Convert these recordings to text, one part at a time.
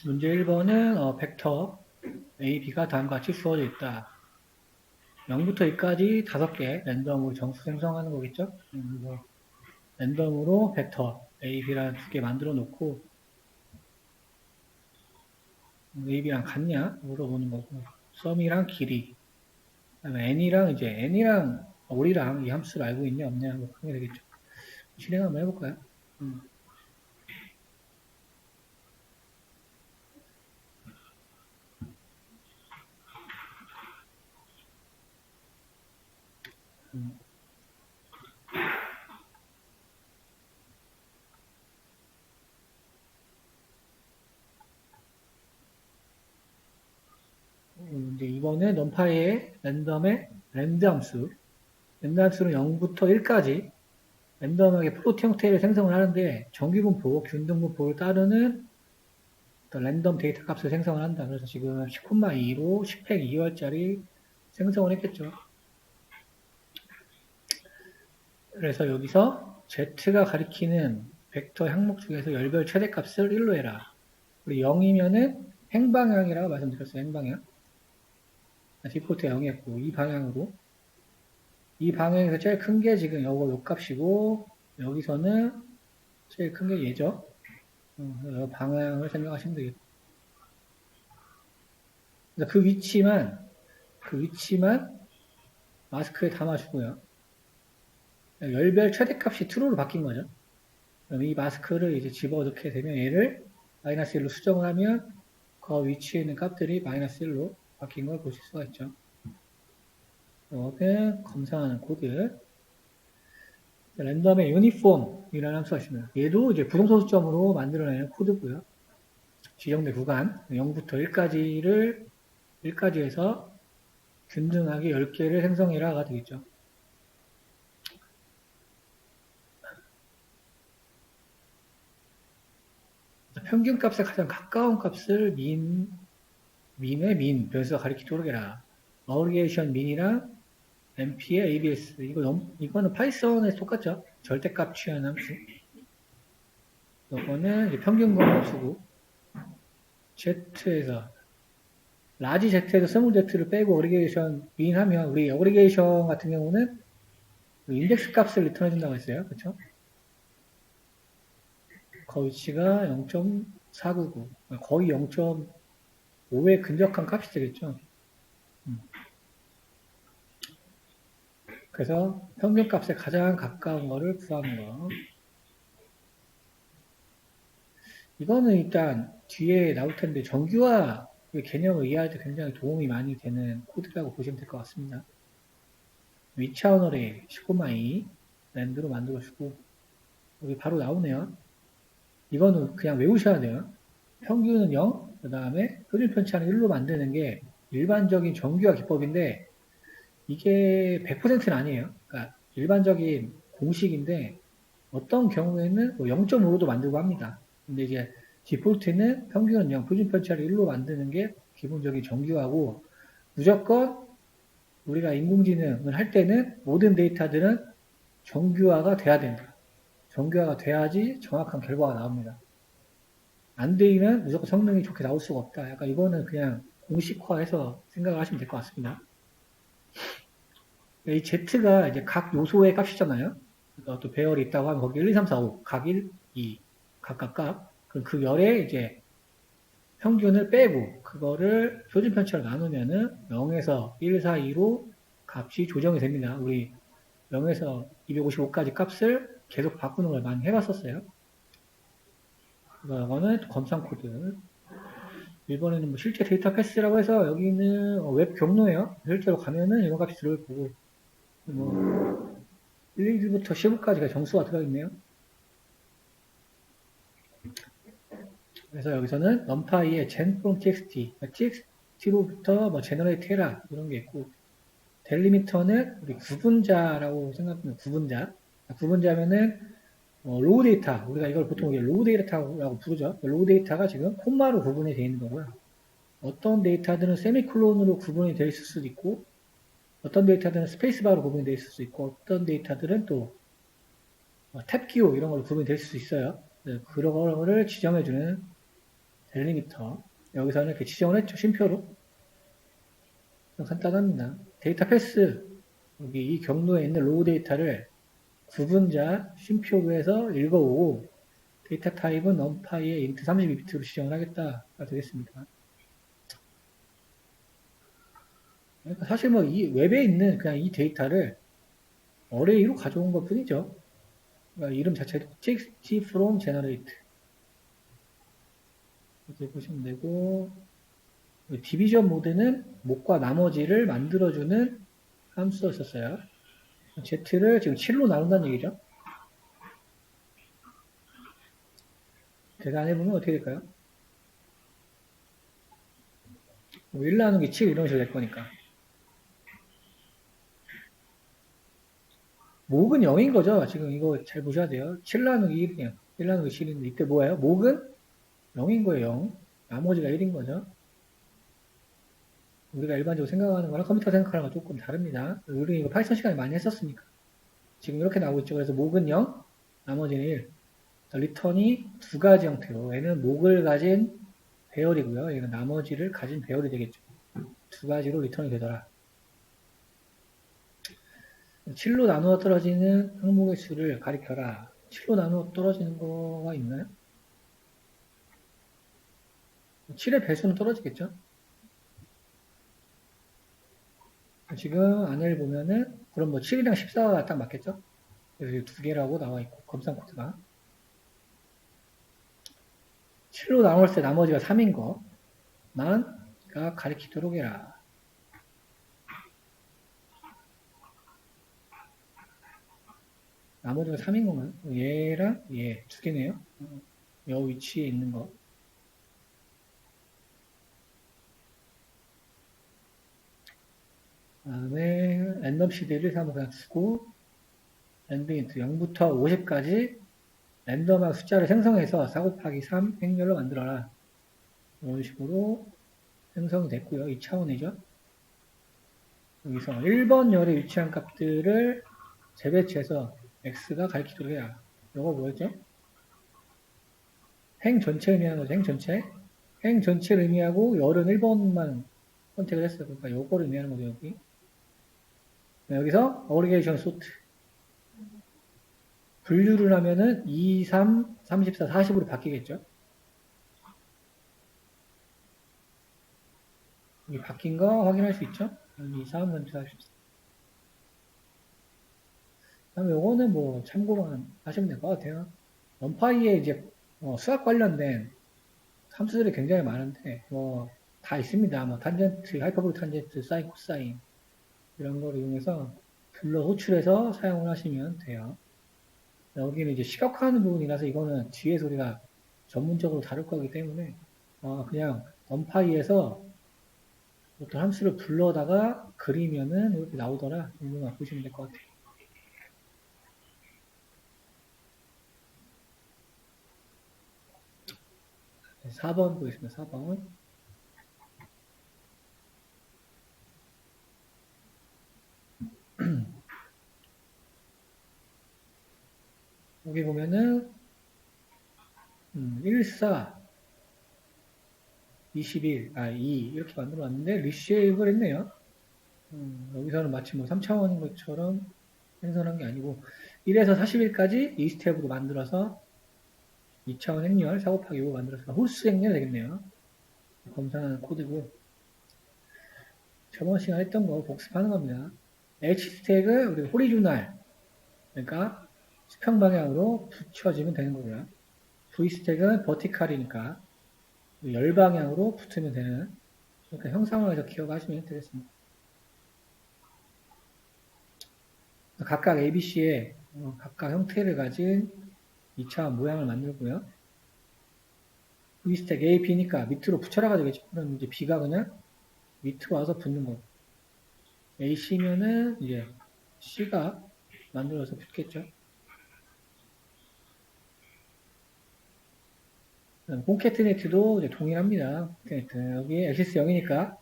문제 1번은 벡터 A, B가 다음과 같이 주어져 있다. 0부터 2까지 5개 랜덤으로 정수 생성하는 거겠죠? 그래서 랜덤으로 벡터 A, B랑 2개 만들어 놓고 A, B랑 같냐? 물어보는 거고 썸이랑 길이 그다음에 N이랑 우리랑 이 함수를 알고 있냐 없냐 뭐 그런 게 되겠죠. 실행 한번 해볼까요? 음. 음. 이제 이번에 numPy의 랜덤의 랜드 함수는 0부터 1까지 랜덤하게 플로트 형태를 생성을 하는데 정기분포, 균등분포를 따르는 랜덤 데이터 값을 생성을 한다. 그래서 지금 10,2로 10팩 2월짜리 생성을 했겠죠. 그래서 여기서 Z가 가리키는 벡터 항목 중에서 열별 최대값을 1로 해라. 그리고 0이면은 행방향이라고 말씀드렸어요. 행방향. 디폴트 0이었고 이 방향으로 이 방향에서 제일 큰 게 지금 요 값이고 여기서는 제일 큰 게 얘죠. 이 방향을 생각하시면 되겠고 그 위치만 마스크에 담아주고요. 열별 최대값이 true로 바뀐 거죠. 그럼 이 마스크를 이제 집어넣게 되면 얘를 마이너스 1로 수정을 하면 그 위치에 있는 값들이 마이너스 1로 바뀐 걸 보실 수가 있죠. 이렇게 검사하는 코드. 랜덤의 유니폼이라는 함수가 있습니다. 얘도 이제 부동소수점으로 만들어내는 코드고요. 지정된 구간 0부터 1까지 해서 균등하게 10개를 생성해라가 되겠죠. 평균값에 가장 가까운 값을 민의 민, 변수가 가리키도록 해라. 어그리게이션 민이랑 MP의 ABS. 이거는 파이썬에서 똑같죠? 절대값 취하는 함수. 이거는 이제 평균권 함수고, Z에서, 라지 Z에서 스몰 Z를 빼고 어그리게이션 민 하면, 우리 어그리게이션 같은 경우는 인덱스 값을 리턴해 준다고 했어요. 그쵸? 그 위치가 0.499. 거의 0.5에 근접한 값이 되겠죠. 그래서 평균값에 가장 가까운 거를 구하는 거. 이거는 일단 뒤에 나올 텐데 정규화 개념을 이해할 때 굉장히 도움이 많이 되는 코드라고 보시면 될 것 같습니다. 위차원어레이 10,2 랜드로 만들어주고 여기 바로 나오네요. 이거는 그냥 외우셔야 돼요. 평균은 0, 그 다음에 표준 편차는 1로 만드는 게 일반적인 정규화 기법인데 이게 100%는 아니에요. 그러니까 일반적인 공식인데 어떤 경우에는 0.5로도 만들고 합니다. 근데 이제 디폴트는 평균은 0, 표준 편차를 1로 만드는 게 기본적인 정규하고 무조건 우리가 인공지능을 할 때는 모든 데이터들은 정규화가 돼야 된다. 정규화가 돼야지 정확한 결과가 나옵니다. 안 되면 무조건 성능이 좋게 나올 수가 없다. 약간 이거는 그냥 공식화해서 생각을 하시면 될 것 같습니다. 이 Z가 이제 각 요소의 값이잖아요. 그러니까 또 배열이 있다고 하면 거기 1, 2, 3, 4, 5, 각 1, 2, 각각 값. 그럼 그 열에 이제 평균을 빼고 그거를 표준 편차로 나누면은 0에서 1, 4, 2로 값이 조정이 됩니다. 우리 0에서 255까지 값을 계속 바꾸는 걸 많이 해봤었어요. 그거는 검상 코드. 이번에는 뭐 실제 데이터 패스라고 해서 여기는 웹 경로예요. 실제로 가면은 이런 값이 들어올 거고 뭐 1, 2부터 15까지가 정수가 들어있네요. 그래서 여기서는 numpy의 gen from txt, txt로부터 뭐 generate 해라 이런 게 있고 델리미터는 우리 구분자라고 생각하면 구분자면은 로우 데이터 우리가 이걸 보통 로우 데이터라고 부르죠. 로우 데이터가 지금 콤마로 구분이 되어 있는 거고요. 어떤 데이터들은 세미콜론으로 구분이 되어 있을 수도 있고 어떤 데이터들은 스페이스바로 구분이 되어 있을 수 있고 어떤 데이터들은 또 탭 기호 이런 걸로 구분이 될 수 있어요. 그런 거를 지정해주는 델리미터. 여기서는 이렇게 지정을 했죠. 쉼표로. 간단합니다. 데이터 패스. 여기 이 경로에 있는 로우 데이터를 구분자 쉼표에서 읽어오고 데이터 타입은 numpy의 int 32비트로 지정을 하겠다가 되겠습니다. 그러니까 사실 뭐 이 웹에 있는 그냥 이 데이터를 어레이로 가져온 것 뿐이죠. 그러니까 이름 자체도 txt from generate 이렇게 보시면 되고 디비전 모드는 목과 나머지를 만들어주는 함수가 있었어요. z를 지금 7로 나눈다는 얘기죠. 계산해보면 어떻게 될까요? 1 나누기 7 이런 식으로 될 거니까. 목은 0인 거죠. 지금 이거 잘 보셔야 돼요. 7 나누기 1이에요. 1 나누기 7인데 이때 뭐예요? 목은 0인 거예요. 0. 나머지가 1인 거죠. 우리가 일반적으로 생각하는 거랑 컴퓨터 생각하는 거 조금 다릅니다. 우리 이거 파이썬 시간에 많이 했었으니까. 지금 이렇게 나오고 있죠. 그래서 목은 0, 나머지는 1. 리턴이 두 가지 형태로 얘는 목을 가진 배열이고요. 얘는 나머지를 가진 배열이 되겠죠. 두 가지로 리턴이 되더라. 7로 나누어 떨어지는 항목의 수를 가리켜라. 7로 나누어 떨어지는 거가 있나요? 7의 배수는 떨어지겠죠? 지금 안을 보면은 그럼 뭐 7이랑 14가 딱 맞겠죠? 그래서 두 개라고 나와 있고 검산 코드가 7로 나눴을 때 나머지가 3인 거만 가리키도록 해라. 나머지가 3인 거면 얘랑 얘 두 개네요. 여 위치에 있는 거. 다음에 랜덤 시드를 3을 그냥 주고 랜딩인트 0부터 50까지 랜덤한 숫자를 생성해서 4 곱하기 3 행렬로 만들어라. 이런 식으로 생성이 됐고요. 2차원이죠. 여기서 1번 열에 위치한 값들을 재배치해서 x가 가리키도록 해야. 이거 뭐였죠? 행 전체를 의미하는 거죠. 행 전체. 행 전체를 의미하고 열은 1번만 선택을 했어요. 그러니까 요거를 의미하는 거죠. 여기. 여기서 어그리게이션 소트. 분류를 하면은 2, 3, 34, 40으로 바뀌겠죠. 여기 바뀐 거 확인할 수 있죠. 2, 3, 34, 44. 다음에 요거는 뭐 참고만 하시면 될 것 같아요. 넘파이에 이제 수학 관련된 함수들이 굉장히 많은데 뭐 다 있습니다. 뭐 탄젠트, 하이퍼볼 탄젠트, 사인, 코사인 이런 거를 이용해서 불러 호출해서 사용을 하시면 돼요. 여기는 이제 시각화하는 부분이라서 이거는 뒤에서 우리가 전문적으로 다룰 거기 때문에 그냥 넘파이에서 어떤 함수를 불러다가 그리면은 이렇게 나오더라. 이거만 보시면 될 것 같아요. 4번 보겠습니다. 4번. 여기 보면은 14, 21, 2 이렇게 만들어 놨는데 리쉐입을 했네요. 여기서는 마치 뭐 3차원인 것처럼 생성한 게 아니고 1에서 41까지 이 스텝으로 만들어서 2차원 행렬 4 곱하기 5 만들어서 홀수 행렬 되겠네요. 검사하는 코드고 저번 시간에 했던 거 복습하는 겁니다. H 스택을 우리 호리조날 그러니까 수평 방향으로 붙여지면 되는 거고요. V 스택은 버티칼이니까 열 방향으로 붙으면 되는 그러니까 형상을 해서 기억하시면 되겠습니다. 각각 ABC의 각각 형태를 가진 2차원 모양을 만들고요. V 스택 A, B니까 밑으로 붙여라가 되겠죠. 그럼 이제 B가 그냥 밑으로 와서 붙는 거. A, C면은 이제 C가 만들어서 붙겠죠. 콘캐트네트도 이제 동일합니다. 여기 액시스 0이니까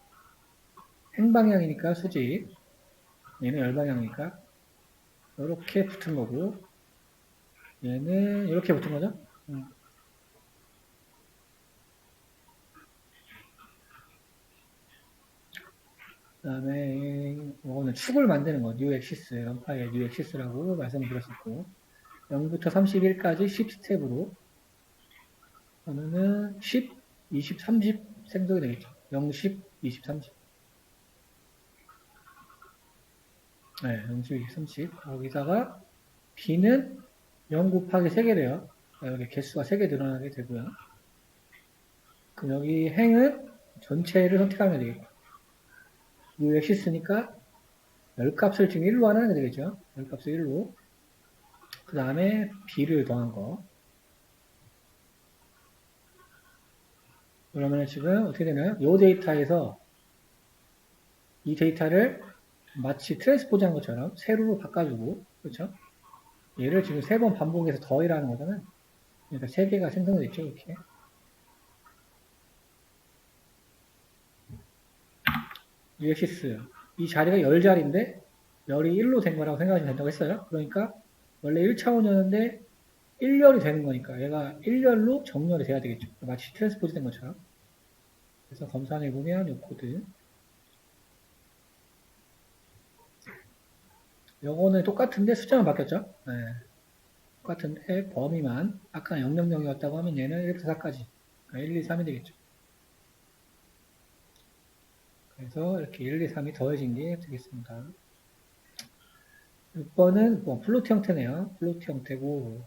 행방향이니까 수직 얘는 열방향이니까 이렇게 붙은 거고 얘는 이렇게 붙은 거죠. 다음에 이거는 축을 만드는 거, 뉴 엑시스, 럼파의 뉴 엑시스라고 말씀드렸었고 0부터 31까지 10스텝으로 그러면은 10, 20, 30 생성이 되겠죠. 0, 10, 20, 30. 네, 0, 10, 20, 30. 거기다가 B는 0 곱하기 3개래요. 여기 개수가 3개 늘어나게 되고요. 그럼 여기 행은 전체를 선택하면 되겠고. 이 엑시스니까 10값을 지금 1로 하나 하게 되겠죠. 10값을 1로. 그 다음에 B를 더한 거. 그러면 지금 어떻게 되나요? 이 데이터에서 이 데이터를 마치 트랜스포즈한 것처럼 세로로 바꿔주고, 그렇죠? 얘를 지금 3번 반복해서 더해라는 거잖아요. 그러니까 3개가 생성됐죠, 이렇게. 이 엑시스. 이 자리가 열 자리인데, 열이 1로 된 거라고 생각하시면 된다고 했어요. 그러니까, 원래 1차원이었는데, 1열이 되는 거니까, 얘가 1열로 정렬이 돼야 되겠죠. 마치 트랜스포즈 된 것처럼. 그래서 검사해보면 이 코드. 요거는 똑같은데 숫자만 바뀌었죠? 네. 똑같은데 범위만 아까 000이었다고 하면 얘는 1부터 4까지 그러니까 1, 2, 3이 되겠죠. 그래서 이렇게 1, 2, 3이 더해진 게 되겠습니다. 6번은 뭐 플로트 형태네요. 플로트 형태고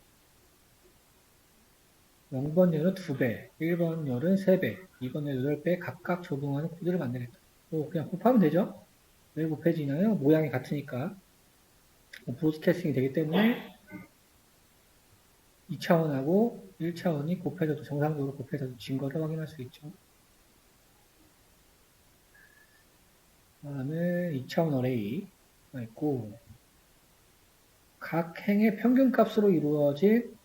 0번 열은 2배, 1번 열은 3배, 2번 열은 8배 각각 적용하는 코드를 만들겠다. 뭐 그냥 곱하면 되죠. 왜 곱해지나요? 모양이 같으니까. 브로드캐스팅이 되기 때문에 2차원하고 1차원이 곱해져도 정상적으로 곱해져도 증거를 확인할 수 있죠. 그 다음에 2차원 어레이가 있고 각 행의 평균값으로 이루어진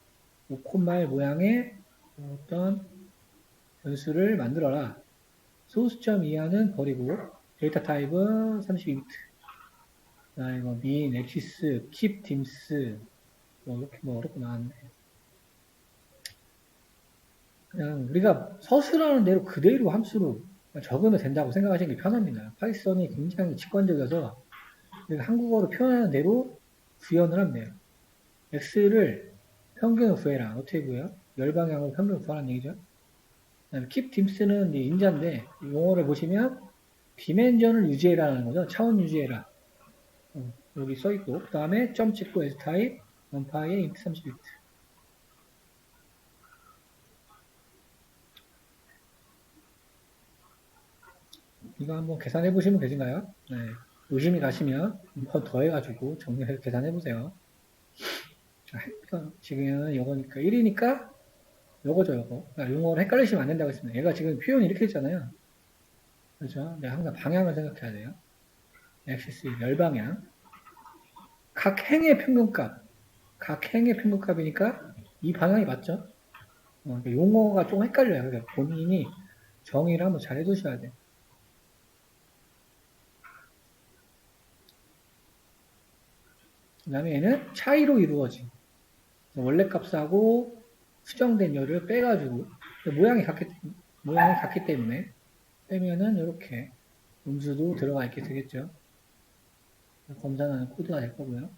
5콤마일 모양의 어떤 변수를 만들어라. 소수점 이하는 버리고 데이터 타입은 32비트. 그다음에 뭐 min, axis, keep, dims 뭐 이렇게 뭐 어렵게 나왔네. 그냥 우리가 서술하는 대로 그대로 함수로 적으면 된다고 생각하시는 게 편합니다. 파이썬이 굉장히 직관적이어서 우리가 한국어로 표현하는 대로 구현을 하면 돼요. x를 평균을 구해라. 어떻게 구해요? 열방향으로 평균을 구하라는 얘기죠. 그다음에 keep dims는 인자인데 용어를 보시면 디멘전을 유지해라는 거죠. 차원 유지해라. 여기 써있고 그 다음에 점 찍고 s타입 원파이에 int 30비트. 이거 한번 계산해 보시면 되신가요? 네. 의심이 가시면 한번 더해가지고 정리해서 계산해 보세요. 자, 지금 이거니까 1이니까 요거죠, 요거. 용어를 헷갈리시면 안 된다고 했습니다. 얘가 지금 표현이 이렇게 있잖아요. 그렇죠? 내가 항상 방향을 생각해야 돼요. 액시스 열방향. 각 행의 평균값. 각 행의 평균값이니까 이 방향이 맞죠? 그러니까 용어가 좀 헷갈려요. 그래서 본인이 정의를 한번 잘 해두셔야 돼요. 그 다음에 얘는 차이로 이루어진 원래 값하고 수정된 열을 빼가지고 모양이 같기 때문에 빼면은 이렇게 음수도 들어가 있게 되겠죠. 검사하는 코드가 될 거고요.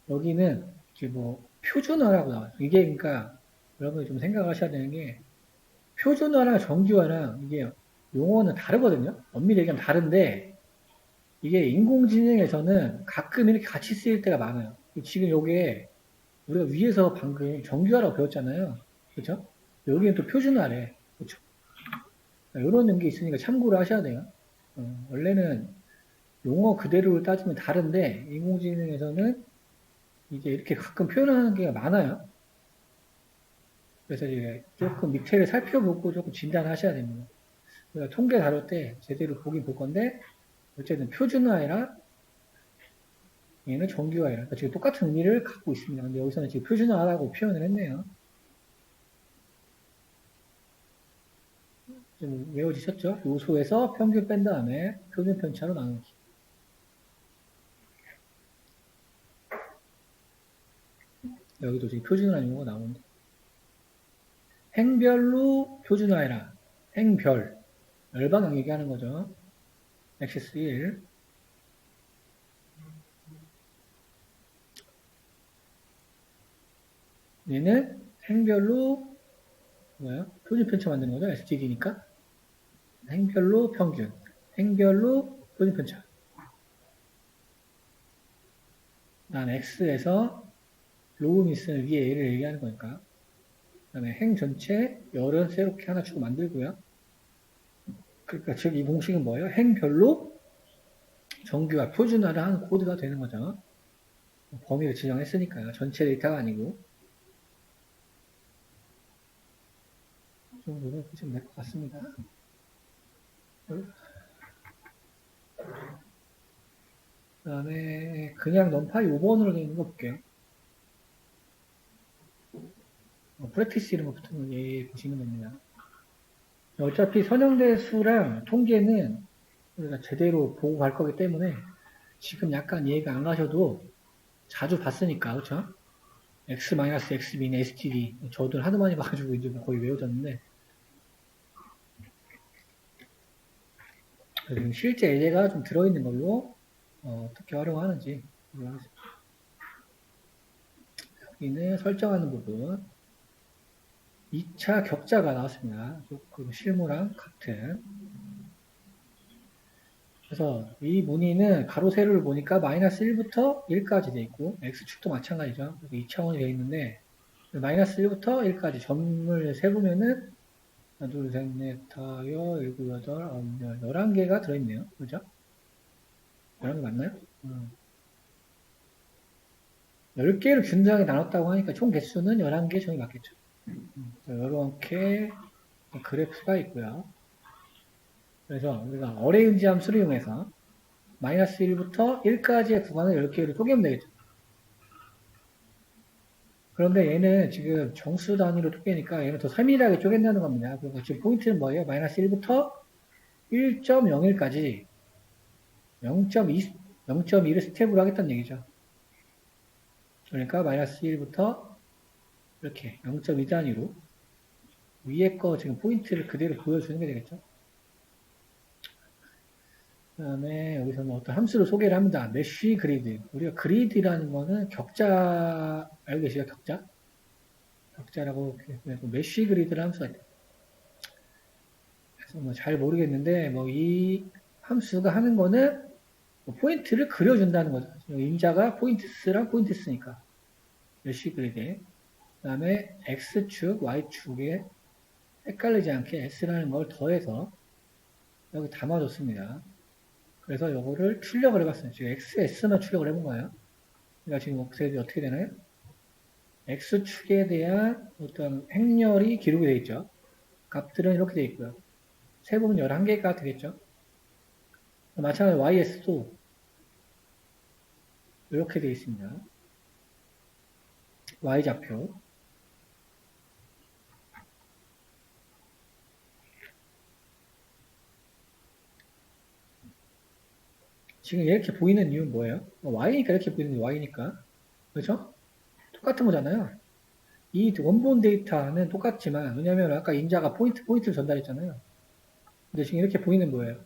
여기는 이제 뭐 표준어라고 나와요. 이게 그러니까 여러분이 좀 생각하셔야 되는 게 표준어랑 정규어랑 이게 용어는 다르거든요. 엄밀히 얘기하면 다른데 이게 인공지능에서는 가끔 이렇게 같이 쓰일 때가 많아요. 지금 요게 우리가 위에서 방금 정규어라고 배웠잖아요. 그렇죠? 여기는 또 표준어래. 그렇죠? 이런 게 있으니까 참고를 하셔야 돼요. 원래는 용어 그대로를 따지면 다른데 인공지능에서는 이제 이렇게 가끔 표현하는 게 많아요. 그래서 이제 조금 밑에를 살펴보고 조금 진단하셔야 됩니다. 우리가 통계 다룰 때 제대로 보긴 볼 건데 어쨌든 표준화해라 얘는 정규화해라. 그러니까 지금 똑같은 의미를 갖고 있습니다. 근데 여기서는 지금 표준화라고 표현을 했네요. 좀 외워지셨죠? 요소에서 평균 뺀 다음에 표준 편차로 나누기. 여기도 지금 표준화 용어가 나오는데 행별로 표준화해라. 행별. 열방향 얘기하는 거죠. 엑시스 1. 얘는 행별로 뭐예요? 표준 편차 만드는 거죠. STD니까. 행별로 평균. 행별로 표준 편차. 난 X에서 로우 미스는 위에 A를 얘기하는 거니까. 그 다음에 행 전체 열은 새롭게 하나 주고 만들고요. 그러니까 즉 이 공식은 뭐예요? 행별로 정규화, 표준화를 하는 코드가 되는 거죠. 범위를 지정했으니까요. 전체 데이터가 아니고. 이 정도로 보시면 될 것 같습니다. 그 다음에 그냥 넘파이 5번으로 되어 있는 거 볼게요. 프랙티스 이런 것부터는 예 보시면 됩니다. 어차피 선형대 수랑 통계는 우리가 제대로 보고 갈 거기 때문에 지금 약간 이해가 안 가셔도 자주 봤으니까, 그렇죠? X-X 민 STD 저도 하도 많이 봐가지고 이제 거의 외워졌는데 실제 예제가 좀 들어있는 걸로 어떻게 활용하는지 여기는 설정하는 부분 2차 격자가 나왔습니다. 조금 실무랑 같은. 그래서 이 무늬는 가로 세로를 보니까 마이너스 1부터 1까지 돼 있고 x축도 마찬가지죠. 2차원이 되어 있는데 마이너스 1부터 1까지 점을 세보면은 하나, 둘, 셋, 넷, 다, 여, 일곱, 여덟, 아홉, 열, 11개가 들어있네요. 그죠? 11개 맞나요? 10개를 균등하게 나눴다고 하니까 총 개수는 11개 정이 맞겠죠. 이렇게 그래프가 있고요. 그래서 우리가 어레인지 함수를 이용해서 마이너스 1부터 1까지의 구간을 10개로 쪼개면 되겠죠. 그런데 얘는 지금 정수 단위로 쪼개니까 얘는 더 세밀하게 쪼갠다는 겁니다. 그리고 지금 포인트는 뭐예요? 마이너스 1부터 1.01까지 0.2를 스텝으로 하겠다는 얘기죠. 그러니까 마이너스 1부터 이렇게 0.2 단위로 위에 거 지금 포인트를 그대로 보여주는 게 되겠죠. 그 다음에 여기서는 어떤 함수를 소개를 합니다. 메쉬 그리드. 우리가 그리드라는 거는 격자, 알고 계시죠? 격자? 격자라고, 메쉬 그리드라는 함수가 있대요. 그래서 뭐 잘 모르겠는데, 뭐 이 함수가 하는 거는 뭐 포인트를 그려준다는 거죠. 임자가 포인트스랑 포인트스니까. 메쉬 그리드. 그 다음에 X축, Y축에 헷갈리지 않게 S라는 걸 더해서 여기 담아줬습니다. 그래서 이거를 출력을 해봤어요. 지금 XS만 출력을 해본 거예요. 그러니까 지금 어떻게 되나요? X축에 대한 어떤 행렬이 기록이 되어 있죠. 값들은 이렇게 되어 있고요. 세부분 11개가 되겠죠. 마찬가지로 YS도 이렇게 되어 있습니다. Y좌표. 지금 이렇게 보이는 이유는 뭐예요? Y니까 이렇게 보이는 게 Y니까. 그렇죠? 똑같은 거잖아요. 이 원본 데이터는 똑같지만, 왜냐면 아까 인자가 포인트를 전달했잖아요. 근데 지금 이렇게 보이는 거예요.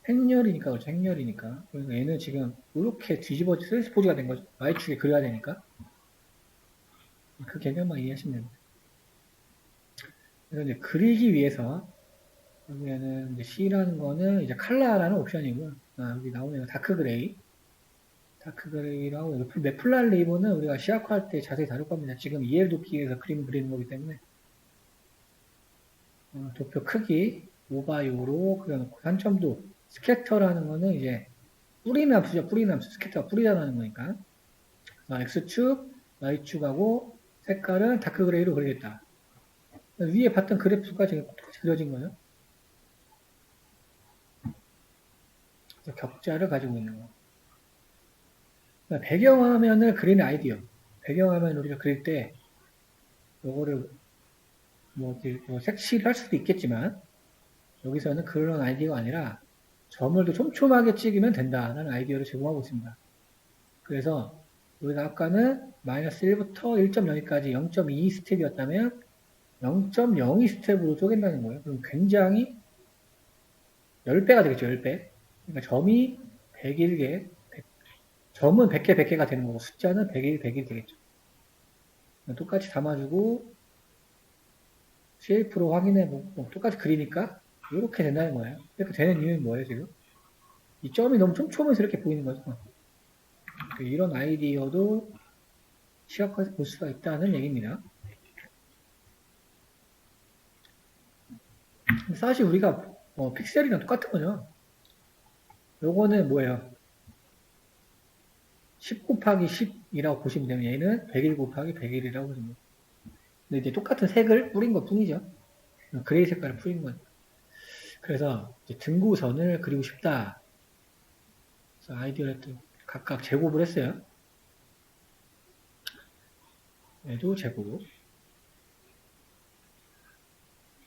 행렬이니까, 그렇죠. 행렬이니까. 그러니까 얘는 지금 이렇게 트랜스포즈가 된 거죠. Y축에 그려야 되니까. 그 개념만 이해하시면 됩니다. 그래서 이제 그리기 위해서, 여기에는 이제 C라는 거는 이제 칼라라는 옵션이고요. 여기 나오네요. 다크 그레이. 다크 그레이라고, 메플랄 레이버는 우리가 시약화할 때 자세히 다룰 겁니다. 지금 EL 도끼에서 그림 그리는 거기 때문에. 도표 크기, 5x5로 그려놓고, 산점도, 스캐터라는 거는 이제 뿌리남수죠. 뿌리남수. 스캐터가 뿌리다라는 거니까. X축, Y축하고 색깔은 다크 그레이로 그리겠다. 위에 봤던 그래프가 지금 똑같이 그려진 거예요. 격자를 가지고 있는 거. 배경화면을 그리는 아이디어. 배경화면 우리가 그릴 때 요거를 뭐 색칠을 할 수도 있겠지만 여기서는 그런 아이디어가 아니라 점을 더 촘촘하게 찍으면 된다라는 아이디어를 제공하고 있습니다. 그래서 우리가 아까는 마이너스 1부터 1.02까지 0.2 스텝이었다면 0.02 스텝으로 쪼갠다는 거예요. 그럼 굉장히 10배가 되겠죠, 10배. 그러니까 점이 101개, 점은 100개, 100개가 되는 거고, 숫자는 101, 101 되겠죠. 똑같이 담아주고, 쉐이프로 확인해 보고, 똑같이 그리니까, 이렇게 된다는 거예요. 이렇게 되는 이유는 뭐예요, 지금? 이 점이 너무 촘촘해서 이렇게 보이는 거죠. 이런 아이디어도 시각화해서 볼 수가 있다는 얘기입니다. 사실 우리가 픽셀이랑 똑같은 거죠. 요거는 뭐예요? 10 곱하기 10이라고 보시면 되면 얘는 101 곱하기 101이라고 보시면 돼요. 근데 이제 똑같은 색을 뿌린 것 뿐이죠. 그레이 색깔을 뿌린 거죠. 그래서 등고선을 그리고 싶다. 그래서 아이디어를 또 각각 제곱을 했어요. 얘도 제곱.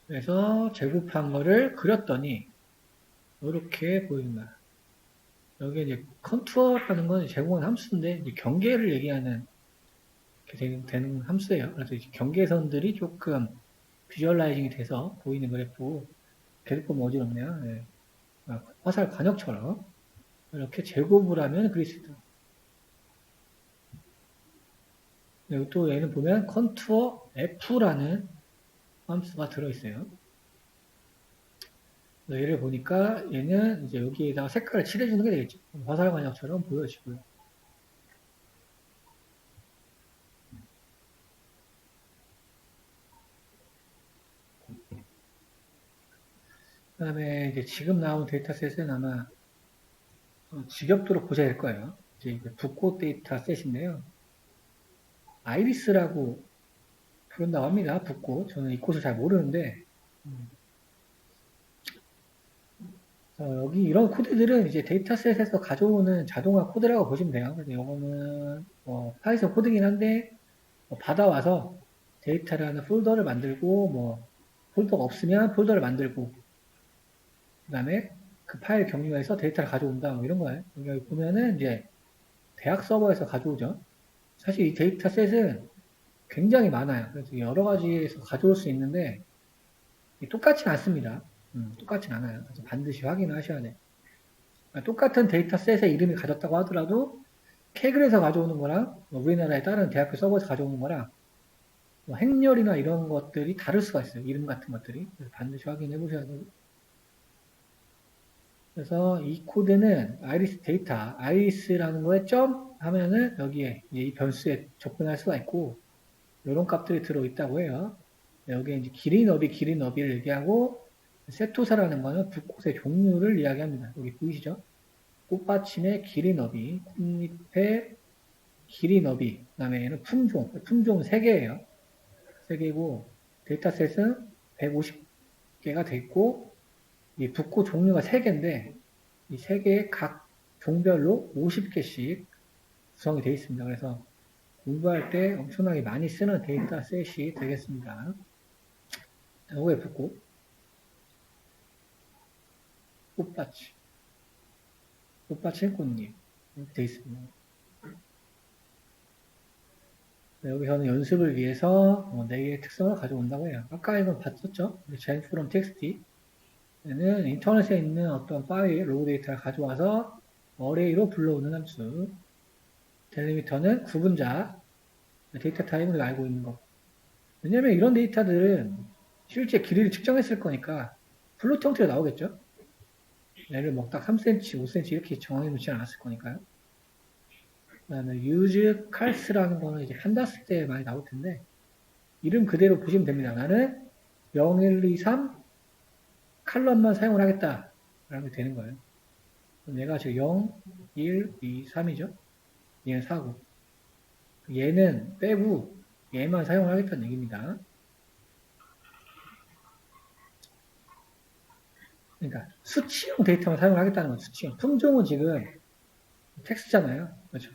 그래서 제곱한 거를 그렸더니 이렇게 보이는 거야. 여기에 이제 컨투어라는 건 제공한 함수인데 이제 경계를 얘기하는 되는 함수예요. 그래서 이제 경계선들이 조금 비주얼라이징이 돼서 보이는 그래프 계속 보면 어지럽네요. 네. 화살 관역처럼 이렇게 제곱을 하면 그릴 수 있다. 여기 또 얘는 보면 컨투어 F라는 함수가 들어있어요. 얘를 보니까 얘는 이제 여기에다가 색깔을 칠해주는 게 되겠죠. 화살 관역처럼 보여지고요. 그 다음에 이제 지금 나온 데이터셋은 아마 직역도로 보셔야 될 거예요. 이제 붓꽃 데이터셋인데요. 아이리스라고 부른다고 합니다. 붓꽃. 저는 이 꽃을 잘 모르는데 여기 이런 코드들은 이제 데이터셋에서 가져오는 자동화 코드라고 보시면 돼요. 그래서 이거는 파이썬 코드긴 한데 받아와서 데이터라는 폴더를 만들고 폴더가 없으면 폴더를 만들고 그 다음에 그 파일 경로에서 데이터를 가져온다 이런 거예요. 여기 보면은 이제 대학 서버에서 가져오죠. 사실 이 데이터셋은 굉장히 많아요. 그래서 여러 가지에서 가져올 수 있는데 똑같지 않습니다. 똑같지 않아요. 그래서 반드시 확인을 하셔야 돼요. 그러니까 똑같은 데이터셋의 이름이 가졌다고 하더라도 캐글에서 가져오는 거랑 우리나라의 다른 대학교 서버에서 가져오는 거랑 행렬이나 이런 것들이 다를 수가 있어요. 이름 같은 것들이. 그래서 반드시 확인해 보셔야 돼요. 그래서 이 코드는 아이리스 데이터, 아이리스라는 거에 점 하면은 여기에 이 변수에 접근할 수가 있고 이런 값들이 들어있다고 해요. 여기에 이제 길이 너비를 얘기하고 세토사라는 거는 붓꽃의 종류를 이야기합니다. 여기 보이시죠? 꽃받침의 길이 너비, 꽃잎의 길이 너비, 그 다음에 얘는 품종은 3개예요. 3개고 데이터셋은 150개가 돼 있고 이 붓꽃 종류가 3개인데 이 3개의 각 종별로 50개씩 구성이 되어 있습니다. 그래서 공부할 때 엄청나게 많이 쓰는 데이터셋이 되겠습니다. 요거에 붓꽃, 꽃받침 꽃잎 이렇게 되어 있습니다. 여기서는 연습을 위해서 4개의 특성을 가져온다고 해요. 아까 이거 봤었죠? gen from txt 얘는 인터넷에 있는 어떤 파일, 로그 데이터를 가져와서 어레이로 불러오는 함수. 델리미터는 구분자, 데이터 타입을 알고 있는 거. 왜냐면 이런 데이터들은 실제 길이를 측정했을 거니까 플로트 형태로 나오겠죠? 얘를 딱 3cm, 5cm 이렇게 정해 놓지 않았을 거니까요. 그 다음에 use cals라는 거는 이제 판다스 때 많이 나올 텐데 이름 그대로 보시면 됩니다. 나는 0, 1, 2, 3 칼럼만 사용을 하겠다. 라고 되는 거예요. 얘가 지금 0, 1, 2, 3이죠. 얘는 4고. 얘는 빼고 얘만 사용을 하겠다는 얘기입니다. 그러니까 수치형 데이터만 사용을 하겠다는 건 수치형. 품종은 지금 텍스트잖아요. 그렇죠.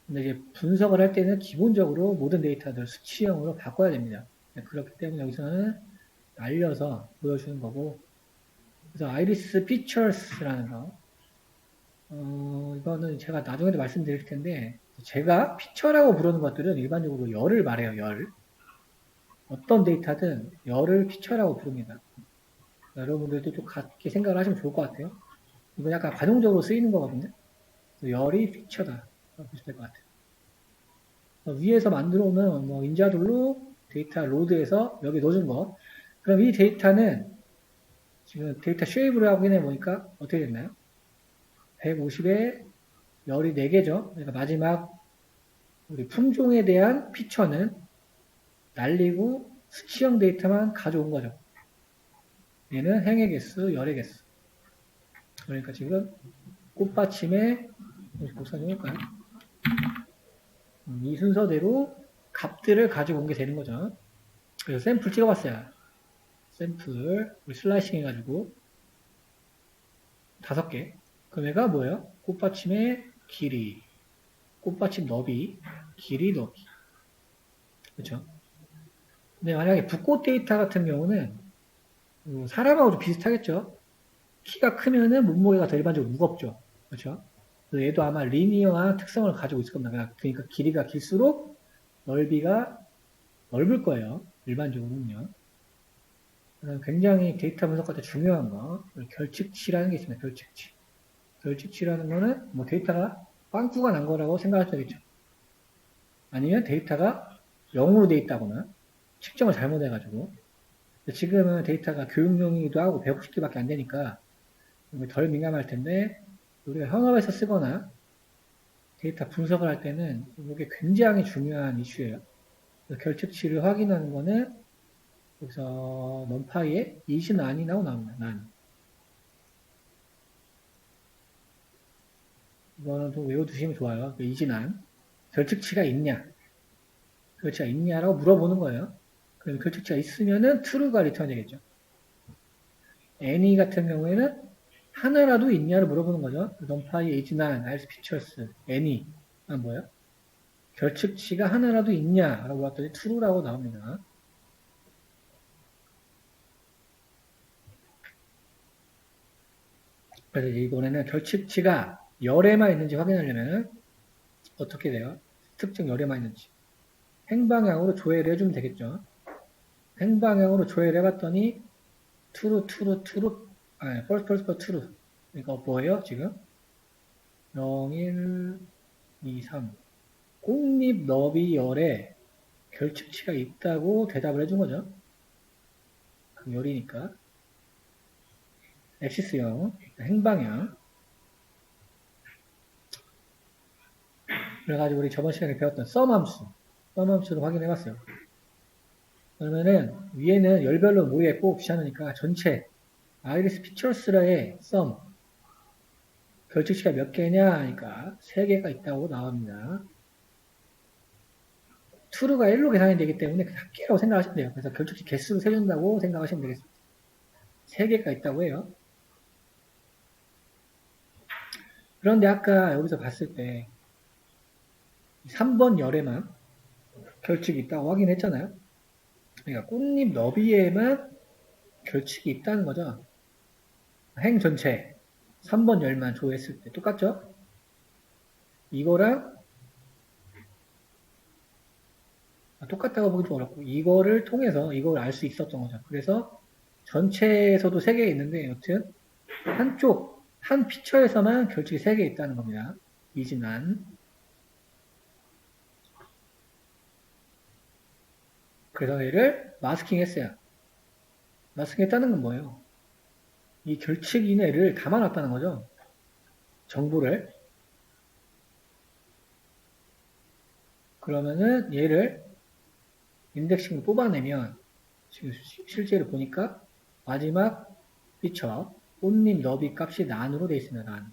근데 이제 분석을 할 때는 기본적으로 모든 데이터들 수치형으로 바꿔야 됩니다. 그렇기 때문에 여기서는 알려서 보여주는 거고. 그래서 아이리스 피처스라는 거. 이거는 제가 나중에도 말씀드릴 텐데, 제가 피처라고 부르는 것들은 일반적으로 열을 말해요, 열. 어떤 데이터든 열을 피처라고 부릅니다. 여러분들도 좀 같게 생각을 하시면 좋을 것 같아요. 이건 약간 관용적으로 쓰이는 거거든요. 열이 피처다. 보시면 될 것 같아요. 위에서 만들어 오면 뭐 인자돌로 데이터 로드에서 여기 넣어준 거. 그럼 이 데이터는 지금 데이터 쉐입을 확인해 보니까 어떻게 됐나요? 150에 열이 4개죠. 그러니까 마지막 우리 품종에 대한 피처는 날리고 수치형 데이터만 가져온 거죠. 얘는 행의 개수, 열의 개수. 그러니까 지금 꽃받침에 복사 좀 할까요? 이 순서대로 값들을 가지고 온 게 되는 거죠. 그래서 샘플 찍어봤어요. 샘플 우리 슬라이싱 해가지고 5개. 그럼 얘가 뭐예요? 꽃받침의 길이, 꽃받침 너비, 길이 너비. 그렇죠? 근데 만약에 붓꽃 데이터 같은 경우는 사람하고도 비슷하겠죠. 키가 크면은 몸무게가 더 일반적으로 무겁죠. 그렇죠? 그래서 얘도 아마 리니어한 특성을 가지고 있을 겁니다. 그러니까 길이가 길수록 넓이가 넓을 거예요. 일반적으로는요. 굉장히 데이터 분석할 때 중요한 거, 결측치라는 게 있습니다. 결측치. 결측치라는 거는 뭐 데이터가 빵꾸가 난 거라고 생각할 수 있겠죠. 아니면 데이터가 0으로 돼 있다거나 측정을 잘못해가지고 지금은 데이터가 교육용이기도 하고 150개밖에 안 되니까 덜 민감할 텐데 우리가 현업에서 쓰거나 데이터 분석을 할 때는 이게 굉장히 중요한 이슈예요. 결측치를 확인하는 거는 여기서 넘파이에 이진안이 나옵니다. 난. 이거는 또 외워두시면 좋아요. 이진안. 결측치가 있냐? 결측치가 있냐라고 물어보는 거예요. 그럼 결측치가 있으면은 true가 리턴 되겠죠. any 같은 경우에는 하나라도 있냐를 물어보는 거죠. numpy, 이진안, ice features, any. 뭐예요? 결측치가 하나라도 있냐라고 봤더니 true라고 나옵니다. 그래서 이번에는 결측치가 열에만 있는지 확인하려면 어떻게 돼요? 특정 열에만 있는지. 행방향으로 조회를 해주면 되겠죠. 행방향으로 조회를 해봤더니 true, true, true, false, true. 그러니까 뭐예요, 지금? 0, 1, 2, 3. 꽃잎 너비 열에 결측치가 있다고 대답을 해준 거죠. 그 열이니까. 엑시스형, 행방향. 그래가지고 우리 저번 시간에 배웠던 썸 함수. 썸 함수를 확인해 봤어요. 그러면은 위에는 열별로 모여있고 귀찮으니까 전체 아이리스 피처스라의 썸 결측치가 몇 개냐 하니까 3개가 있다고 나옵니다. true가 1로 계산이 되기 때문에 그냥 합계라고 생각하시면 돼요. 그래서 결측치 개수를 세준다고 생각하시면 되겠습니다. 3개가 있다고 해요. 그런데 아까 여기서 봤을 때 3번 열에만 결측이 있다고 확인했잖아요. 그러니까 꽃잎 너비에만 결측이 있다는 거죠. 행 전체 3번 열만 조회했을 때 똑같죠? 이거랑 똑같다고 보기 좀 어렵고 이거를 통해서 이걸 알 수 있었던 거죠. 그래서 전체에서도 3개 있는데 여튼 한쪽 한 피처에서만 결측이 3개 있다는 겁니다. 이진안. 그래서 얘를 마스킹 했어요. 마스킹 했다는 건 뭐예요? 이 결측 이내를 담아놨다는 거죠. 정보를. 그러면은 얘를 인덱싱을 뽑아내면 지금 실제로 보니까 마지막 피처 꽃잎 너비 값이 난으로 되어 있습니다.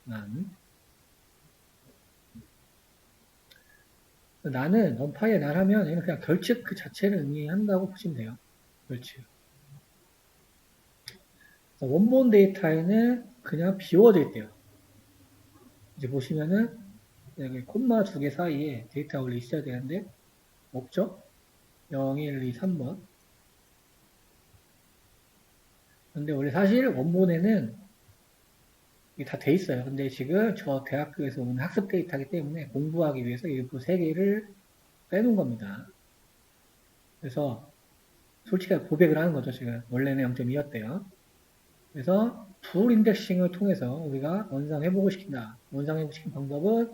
난. 나는 넘파이에 난 하면 얘는 그냥 결측 그 자체를 의미한다고 보시면 돼요. 결측. 원본 데이터에는 그냥 비워져 있대요. 이제 보시면은 여기 콤마 2개 사이에 데이터가 원래 있어야 되는데 없죠? 0, 1, 2, 3번. 근데 원래 사실 원본에는 이게 다 돼 있어요. 근데 지금 저 대학교에서 오는 학습 데이터이기 때문에 공부하기 위해서 일부 3개를 빼놓은 겁니다. 그래서 솔직히 고백을 하는 거죠, 지금. 원래는 0.2였대요. 그래서 불 인덱싱을 통해서 우리가 원상 회복을 시킨다. 원상 회복시킨 방법은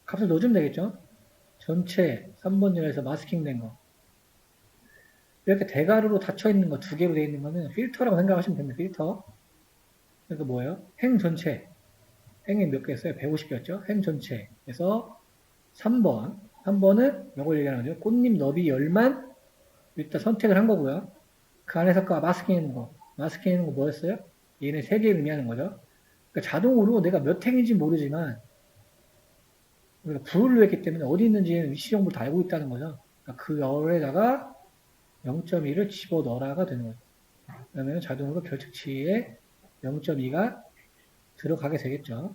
값을 넣어주면 되겠죠? 전체 3번 열에서 마스킹 된 거. 이렇게 대괄호로 닫혀 있는 거 두 개로 되어 있는 거는 필터라고 생각하시면 됩니다. 필터. 그러니까 뭐예요? 행 전체. 행이 몇 개였어요? 150개였죠? 행 전체에서 3번. 3번은 이걸 얘기하는 거죠. 꽃잎 너비 열만 일단 선택을 한 거고요. 그 안에서 그 마스킹 있는 거. 마스킹 있는 거 뭐였어요? 얘네 세 개를 의미하는 거죠. 그러니까 자동으로 내가 몇 행인지 모르지만 우리가 불을 했기 때문에 어디 있는지는 위치 정보를 다 알고 있다는 거죠. 그러니까 그 열에다가 0.2를 집어넣어라가 되는 거죠. 그러면 자동으로 결측치에 0.2가 들어가게 되겠죠.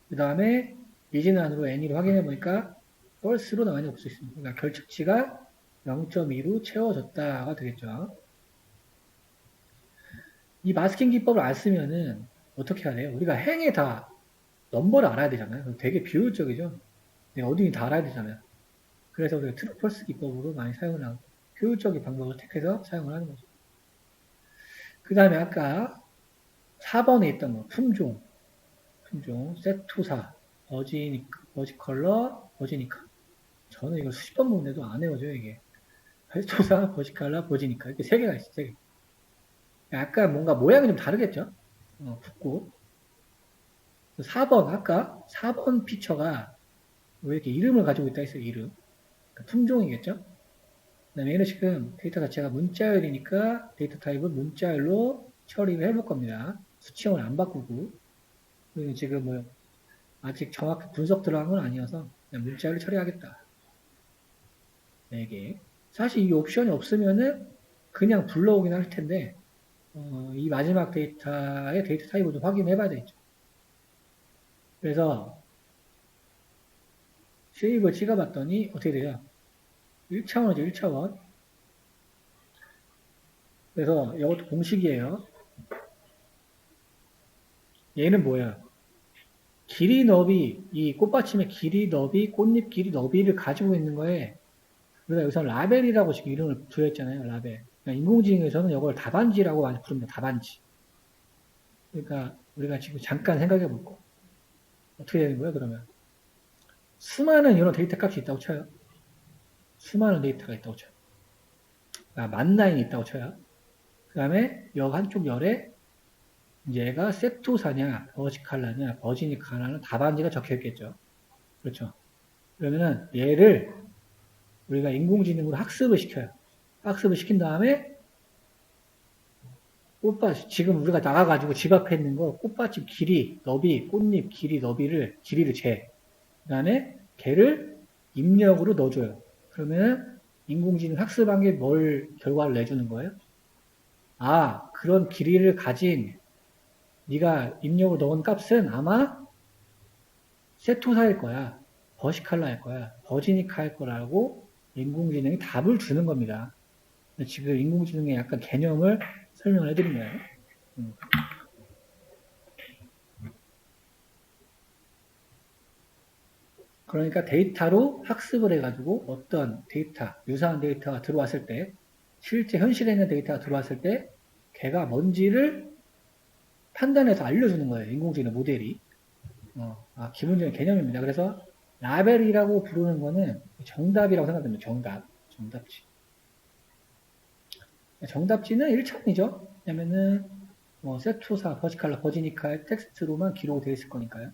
그 다음에 이진안으로 N으로 확인해 보니까 false로 나와 있는 수 있습니다. 그러니까 결측치가 0.2로 채워졌다가 되겠죠. 이 마스킹 기법을 안 쓰면은 어떻게 해야 돼요? 우리가 행에 다 넘버를 알아야 되잖아요. 되게 비효율적이죠. 내가 어디니 다 알아야 되잖아요. 그래서 우리가 트루 펄스 기법으로 많이 사용을 하고 효율적인 방법을 택해서 사용을 하는 거죠. 그 다음에 아까 4번에 있던 거 품종, 세투사, 버지컬러, 버지니카. 저는 이거 수십 번 보는데도 안 외워져요, 이게. 세투사, 버지컬러, 버지니카. 이렇게 세 개가 있어요, 세 개. 약간 뭔가 모양이 좀 다르겠죠? 붓고. 4번, 아까 4번 피처가 왜 이렇게 이름을 가지고 있다 했어요, 이름. 그러니까 품종이겠죠? 그 다음에 얘는 지금 데이터 자체가 문자열이니까 데이터 타입을 문자열로 처리를 해볼 겁니다. 수치형을 안 바꾸고. 그리고 지금 뭐 아직 정확히 분석 들어간 건 아니어서 그냥 문자열로 처리하겠다. 4개. 사실 이 옵션이 없으면은 그냥 불러오긴 할 텐데 이 마지막 데이터의 데이터 타입을 좀 확인해 봐야 되겠죠. 그래서 세이브를 찍어봤더니 어떻게 돼요? 1차원이죠, 1차원. 그래서 이것도 공식이에요. 얘는 뭐야? 길이 너비, 이 꽃받침의 길이 너비, 꽃잎 길이 너비를 가지고 있는 거에 우리가 여기서 라벨이라고 지금 이름을 부여했잖아요. 라벨. 그러니까 인공지능에서는 이걸 답안지라고 많이 부릅니다. 답안지. 그러니까 우리가 지금 잠깐 생각해 볼 거. 어떻게 되는 거예요, 그러면? 수많은 이런 데이터 값이 있다고 쳐요. 수많은 데이터가 있다고 쳐요. 그러니까 만 라인이 있다고 쳐요. 그 다음에 여 한쪽 열에 얘가 세토사냐, 버지칼라냐, 버지니카라는 답안지가 적혀 있겠죠. 그렇죠. 그러면은 얘를 우리가 인공지능으로 학습을 시켜요. 학습을 시킨 다음에 꽃밭, 지금 우리가 나가가지고 집 앞에 있는 거 꽃밭집 길이, 너비, 꽃잎 길이, 너비를, 길이를 재. 그 다음에 걔를 입력으로 넣어줘요. 그러면 인공지능 학습한 게 뭘 결과를 내주는 거예요? 아, 그런 길이를 가진 네가 입력으로 넣은 값은 아마 세토사일 거야. 버시칼라일 거야. 버지니카일 거라고 인공지능이 답을 주는 겁니다. 지금 인공지능의 약간 개념을 설명을 해드린 거예요. 그러니까 데이터로 학습을 해가지고 어떤 데이터, 유사한 데이터가 들어왔을 때, 실제 현실에 있는 데이터가 들어왔을 때, 걔가 뭔지를 판단해서 알려주는 거예요. 인공지능 모델이. 기본적인 개념입니다. 그래서 라벨이라고 부르는 거는 정답이라고 생각됩니다. 정답지. 정답지는 1차원이죠. 왜냐면은 세투사, 버지칼라, 버지니카의 텍스트로만 기록되어 있을 거니까요.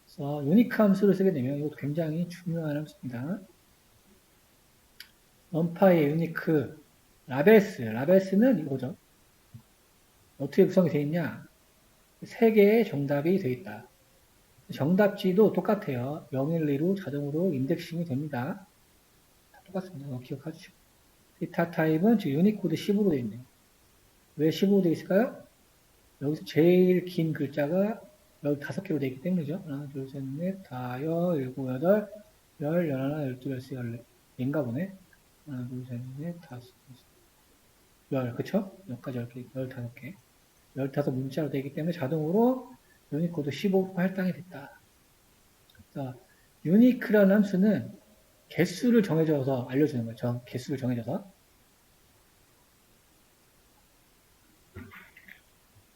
그래서 유니크 함수를 쓰게 되면 이것도 굉장히 중요한 함수입니다. 넘파의 유니크 라벨스는 이거죠. 어떻게 구성이 되어 있냐? 3개의 정답이 되어 있다. 정답지도 똑같아요. 012로 자동으로 인덱싱이 됩니다. 다 똑같습니다. 기억하시고. 데이터 타입은 지금 유니코드 10으로 되어 있네요. 왜 10으로 되어 있을까요? 여기서 제일 긴 글자가 15개로 되어 있기 때문이죠. 하나, 둘, 셋, 넷, 다, 여, 일곱, 여덟, 열, 열하나, 열두, 열세, 열네. 인가 보네. 하나, 둘, 셋, 넷, 다섯, 열, 그쵸? 여기까지 10개, 15개. 15 문자로 되기 때문에 자동으로 유니코드 15로 할당이 됐다. 자, 유니크라는 함수는 개수를 정해줘서 알려주는 거죠. 개수를 정해줘서.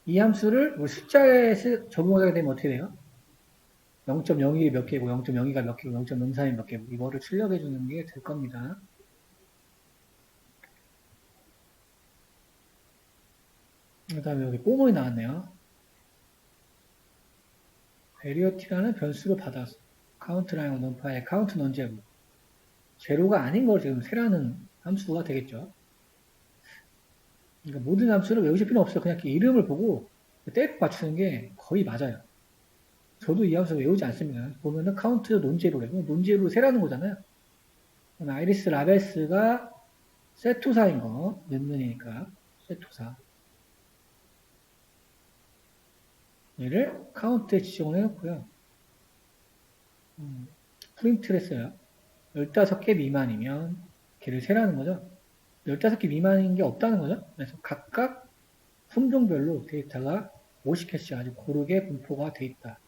이 함수를 우리 숫자에 적용하게 되면 어떻게 돼요? 0.01이 몇 개고, 0.02가 몇 개고, 0.03이 몇 개고, 이거를 출력해 주는 게 될 겁니다. 그 다음에 여기 뽀문이 나왔네요. 베리어티라는 변수를 받아서 카운트라인 넘파의 카운트 논제부 제로가 아닌 걸 지금 세라는 함수가 되겠죠. 그러니까 모든 함수를 외우실 필요 없어요. 그냥 이름을 보고 때려 맞추는 게 거의 맞아요. 저도 이 함수 외우지 않습니다. 보면은 카운트 논제로래요. 논제로 세라는 거잖아요. 아이리스 라베스가 세토사인 거, 는는이니까 세토사. 얘를 카운트에 지정을 해놓고요. 프린트를 했어요. 15개 미만이면 걔를 세라는 거죠. 15개 미만인 게 없다는 거죠. 그래서 각각 품종별로 데이터가 50개씩 아주 고르게 분포가 돼 있다.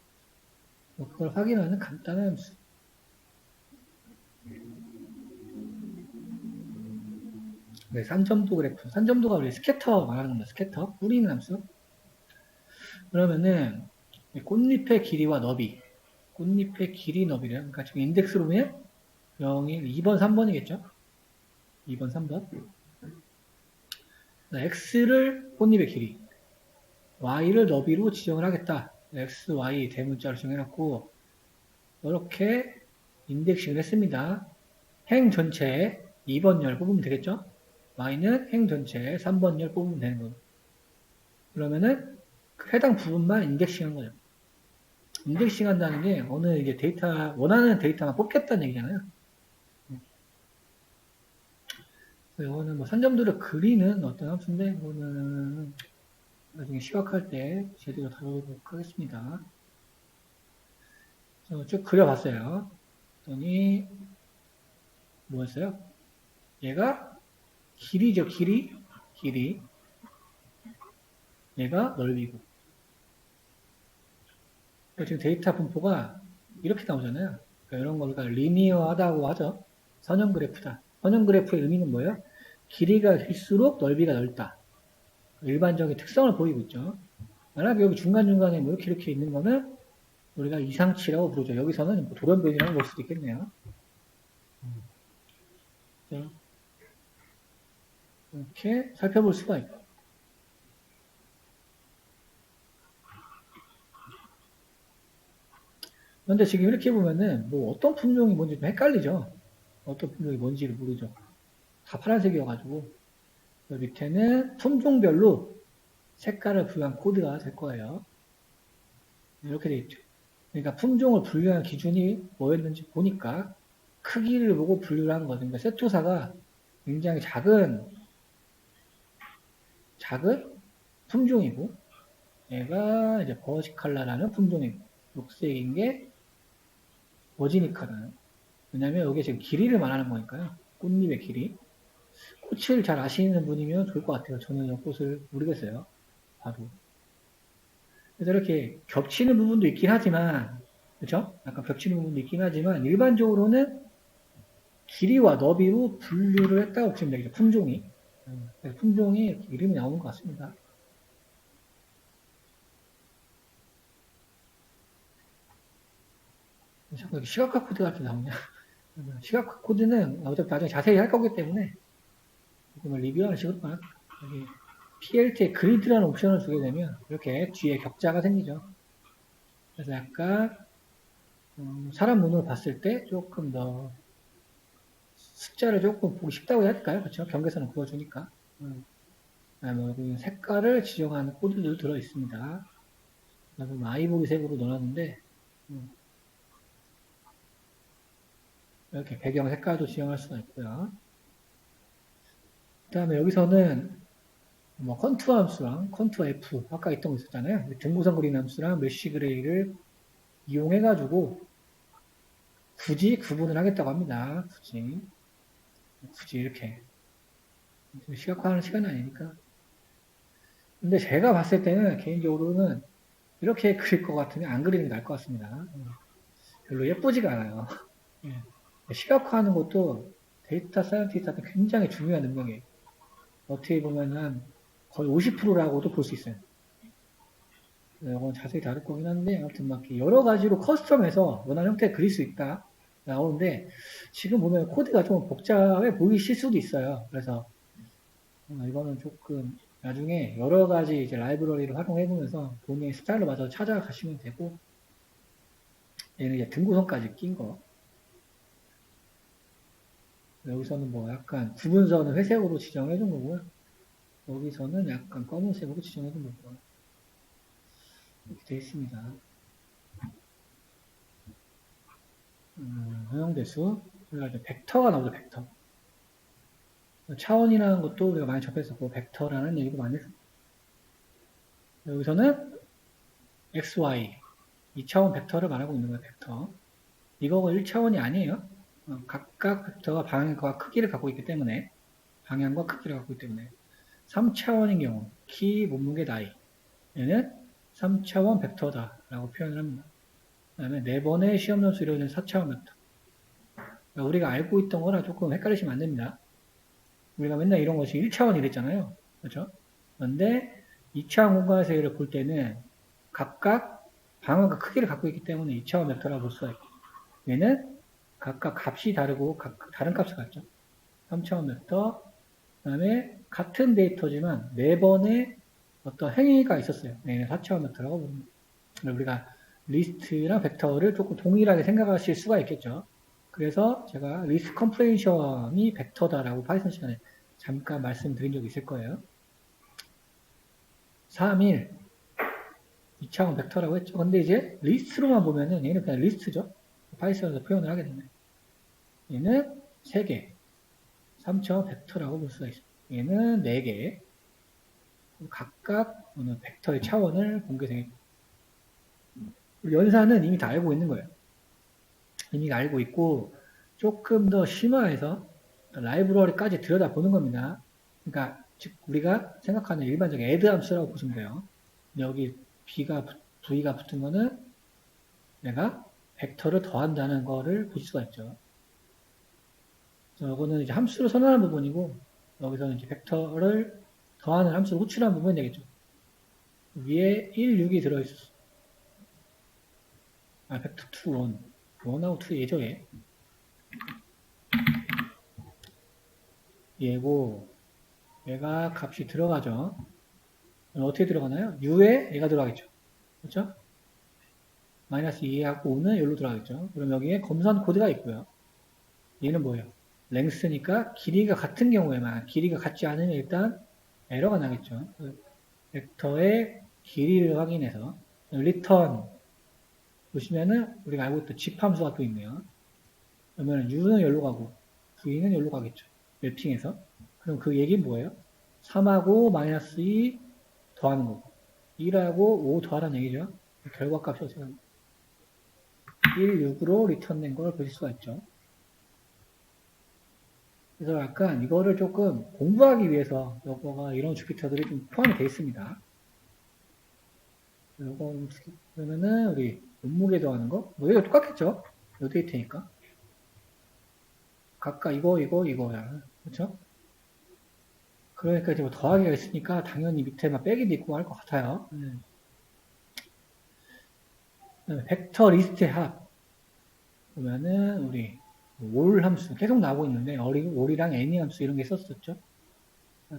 그걸 확인하는 간단한 함수. 네, 산점도 그래프. 산점도가 우리 스캐터 말하는 겁니다. 스캐터. 뿌리는 함수. 그러면은 꽃잎의 길이와 너비. 꽃잎의 길이 너비래요. 그러니까 지금 인덱스로 보면 0일 2번, 3번이겠죠? 2번, 3번. x를 꽃잎의 길이, y를 너비로 지정을 하겠다. x, y 대문자로 지정해놨고 이렇게 인덱싱을 했습니다. 행 전체에 2번 열 뽑으면 되겠죠? y는 행 전체에 3번 열 뽑으면 되는 거예요. 그러면은 그 해당 부분만 인덱싱한 거죠. 인덱싱 한다는 게 어느 이제 데이터, 원하는 데이터만 뽑겠다는 얘기잖아요. 이거는 뭐 산점도를 그리는 어떤 함수인데, 이거는 나중에 시각할 때 제대로 다뤄보도록 하겠습니다. 쭉 그려봤어요. 그랬더니, 뭐였어요? 얘가 길이죠, 길이. 길이. 얘가 넓이고. 지금 데이터 분포가 이렇게 나오잖아요. 그러니까 이런 걸 우리가 리니어하다고 하죠. 선형 그래프다. 선형 그래프의 의미는 뭐예요? 길이가 길수록 넓이가 넓다. 일반적인 특성을 보이고 있죠. 만약 여기 중간중간에 뭐 이렇게 있는 거는 우리가 이상치라고 부르죠. 여기서는 뭐 돌연변이라고 볼 수도 있겠네요. 이렇게 살펴볼 수가 있고. 그런데 지금 이렇게 보면은 뭐 어떤 품종이 뭔지 좀 헷갈리죠. 어떤 품종이 뭔지를 모르죠. 다 파란색이어가지고. 밑에는 품종별로 색깔을 부여한 코드가 될 거예요. 이렇게 돼 있죠. 그러니까 품종을 분류한 기준이 뭐였는지 보니까 크기를 보고 분류를 한 거죠. 그러니까 세토사가 굉장히 작은 품종이고 얘가 이제 버시칼라라는 품종이고 녹색인 게 버지니카라는. 왜냐면 여기 지금 길이를 말하는 거니까요. 꽃잎의 길이. 꽃을 잘 아시는 분이면 좋을 것 같아요. 저는 이 꽃을 모르겠어요. 봐도. 그래서 이렇게 겹치는 부분도 있긴 하지만, 그렇죠? 약간 겹치는 부분도 있긴 하지만 일반적으로는 길이와 너비로 분류를 했다고 보시면 되겠죠. 품종이. 그래서 품종이 이렇게 이름이 나오는 것 같습니다. 자꾸 시각화 코드 같은 게 나오냐. 시각화 코드는 어차피 나중에 자세히 할 거기 때문에 리뷰하는 식으로만 여기 PLT에 그리드라는 옵션을 주게 되면 이렇게 뒤에 격자가 생기죠. 그래서 약간 사람 눈으로 봤을 때 조금 더 숫자를 조금 보기 쉽다고 해야 할까요? 그렇죠? 경계선을 그어주니까. 그다음에 색깔을 지정하는 코드도 들어 있습니다. 그래서 아이보리 색으로 넣어놨는데 이렇게 배경 색깔도 지정할 수가 있고요. 그 다음에 여기서는 뭐 컨투어 함수랑 컨투어 F 아까 있던 거 있었잖아요. 등고선 그린 함수랑 메쉬 그레이를 이용해가지고 굳이 구분을 하겠다고 합니다. 굳이 이렇게 시각화하는 시간이 아니니까. 근데 제가 봤을 때는 개인적으로는 이렇게 그릴 것 같으면 안 그리는 게 나을 것 같습니다. 별로 예쁘지가 않아요. 예. 시각화하는 것도 데이터 사이언티스트한테 굉장히 중요한 능력이에요. 어떻게 보면 한 거의 50%라고도 볼 수 있어요. 이건 자세히 다룰 거긴 한데, 아무튼 막 여러 가지로 커스텀해서 원하는 형태를 그릴 수 있다. 나오는데, 지금 보면 코드가 좀 복잡해 보이실 수도 있어요. 그래서, 이거는 조금 나중에 여러 가지 이제 라이브러리를 활용해보면서 본인의 스타일로 맞춰서 찾아가시면 되고, 얘는 이제 등구선까지 낀 거. 여기서는 뭐 약간 구분선을 회색으로 지정해 준 거고요. 여기서는 약간 검은색으로 지정해 준 거고요. 이렇게 되어 있습니다. 허용대수. 우리가 이제 벡터가 나오죠, 벡터. 차원이라는 것도 우리가 많이 접했었고, 벡터라는 얘기도 많이 했었고. 여기서는 XY. 2차원 벡터를 말하고 있는 거예요, 벡터. 이거 1차원이 아니에요. 각각 벡터가 방향과 크기를 갖고 있기 때문에, 방향과 크기를 갖고 있기 때문에. 3차원인 경우, 키, 몸무게, 나이. 얘는 3차원 벡터다라고 표현을 합니다. 그 다음에 4번의 시험 점수 이루어지는 4차원 벡터. 그러니까 우리가 알고 있던 거랑 조금 헷갈리시면 안 됩니다. 우리가 맨날 이런 것이 1차원 이랬잖아요. 그렇죠? 그런데 2차원 공간에서 얘를 볼 때는 각각 방향과 크기를 갖고 있기 때문에 2차원 벡터라고 볼 수가 있고, 얘는 각각 값이 다르고 다른 값을 갖죠. 3차원 벡터, 그 다음에 같은 데이터지만 4번의 어떤 행위가 있었어요. 얘는 4차원 벡터라고 부릅니다. 우리가 리스트랑 벡터를 조금 동일하게 생각하실 수가 있겠죠. 그래서 제가 리스트 컴프레hension이 벡터다라고 파이썬 시간에 잠깐 말씀드린 적이 있을 거예요. 3일 2차원 벡터라고 했죠. 근데 이제 리스트로만 보면은 얘는 그냥 리스트죠. 파이썬에서 표현을 하게 되면 얘는 3개 3차원 벡터라고 볼 수가 있습니다. 얘는 4개 각각 어느 벡터의 차원을 공개되겠고, 연산은 이미 다 알고 있는 거예요. 이미 알고 있고 조금 더 심화해서 라이브러리까지 들여다보는 겁니다. 그러니까 즉 우리가 생각하는 일반적인 add 함수라고 보시면 돼요. 여기 v가 붙은 거는 내가 벡터를 더한다는 거를 볼 수가 있죠. 그래서 이거는 이제 함수를 선언하는 부분이고, 여기서는 이제 벡터를 더하는 함수를 호출하는 부분이 되겠죠. 위에 1, 6이 들어있어. 벡터 2, 1. 1하고 2 얘죠, 얘. 얘고, 얘가 값이 들어가죠. 어떻게 들어가나요? U에 얘가 들어가겠죠. 그렇죠? 마이너스 2하고 5는 여기로 들어가겠죠. 그럼 여기에 검산 코드가 있고요. 얘는 뭐예요? 랭스니까 길이가 같은 경우에만, 길이가 같지 않으면 일단 에러가 나겠죠. 벡터의 길이를 확인해서 리턴 보시면은 우리가 알고 있던 집 함수가 또 있네요. 그러면 U는 여기로 가고 V는 여기로 가겠죠. 맵핑해서. 그럼 그 얘기는 뭐예요? 3하고 마이너스 2 더하는 거고 1하고 5 더하라는 얘기죠. 결과값이 어떻게 1, 6으로 리턴된 걸 보실 수가 있죠. 그래서 약간 이거를 조금 공부하기 위해서 요거가 이런 주피터들이 좀 포함이 되어 있습니다. 요거 그러면은 우리 몸무게 더하는 거? 뭐 이거 똑같겠죠? 요 데이터니까. 각각 이거야. 그렇죠? 그러니까 이제 뭐 더하기가 있으니까 당연히 밑에만 빼기도 있고 할 것 같아요. 벡터 리스트의 합 보면은 우리 올 함수 계속 나오고 있는데 올이랑 애니 함수 이런 게 썼었죠.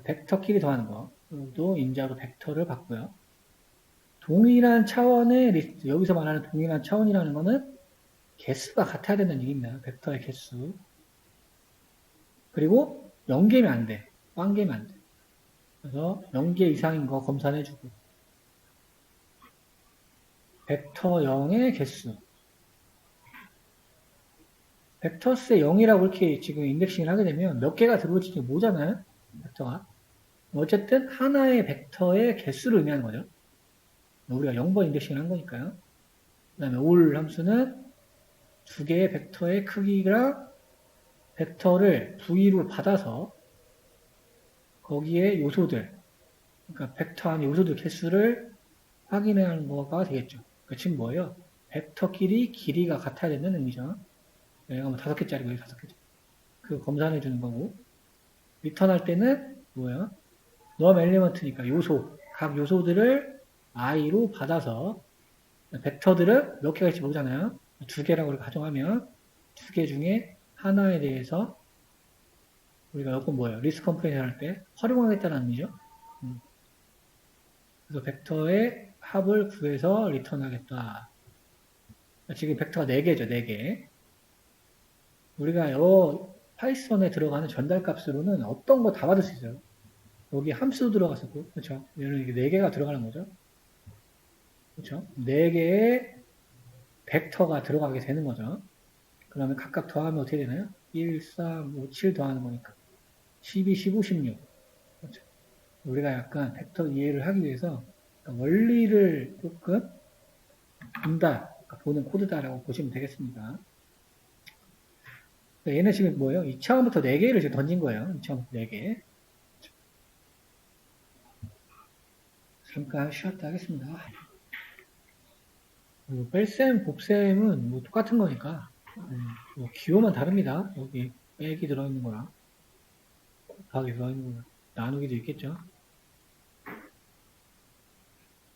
벡터끼리 더하는 거도 인자로 벡터를 받고요. 동일한 차원의 리스트, 여기서 말하는 동일한 차원이라는 거는 개수가 같아야 된다는 얘기입니다. 벡터의 개수. 그리고 0개면 안 돼. 1개면 안 돼. 그래서 0개 이상인 거 검사해주고 벡터 0의 개수. 벡터스의 0이라고 이렇게 지금 인덱싱을 하게 되면 몇 개가 들어올지 모르잖아요. 벡터가. 어쨌든 하나의 벡터의 개수를 의미하는 거죠. 우리가 0번 인덱싱을 한 거니까요. 그 다음에 올 함수는 두 개의 벡터의 크기랑 벡터를 V로 받아서 거기에 요소들, 그러니까 벡터 안 요소들 개수를 확인하는 거가 되겠죠. 그 즉 뭐예요? 벡터끼리 길이가 같아야 된다는 의미죠. 얘가 뭐 5개짜리고 5개짜리. 그 검사해 주는 거고. 리턴할 때는 뭐예요? 넘 엘리먼트니까 요소. 각 요소들을 i로 받아서 벡터들은 몇 개가 있을지 모르잖아요. 2개라고 우리가 가정하면 2개 중에 하나에 대해서 우리가 여건 뭐예요? 리스크 컴프레이션 할 때 활용하겠다는 의미죠. 그래서 벡터의 합을 구해서 리턴하겠다. 지금 벡터가 4개죠, 4개. 우리가 파이썬에 들어가는 전달 값으로는 어떤 거 다 받을 수 있어요. 여기 함수 들어갔었고, 그렇죠? 얘는 이게 4개가 들어가는 거죠. 그렇죠? 4개의 벡터가 들어가게 되는 거죠. 그러면 각각 더하면 어떻게 되나요? 1, 3, 5, 7 더하는 거니까. 12, 15, 16. 그렇죠? 우리가 약간 벡터 이해를 하기 위해서 원리를 조금 본다, 보는 코드다라고 보시면 되겠습니다. 얘는 지금 뭐예요? 2차원부터 4개를 지금 던진 거예요. 2차원부터 4개. 잠깐 쉬었다 하겠습니다. 뺄셈, 곱셈은 뭐 똑같은 거니까 뭐 기호만 다릅니다. 여기 빼기 들어있는 거랑 곱하기 들어있는 거랑 나누기도 있겠죠.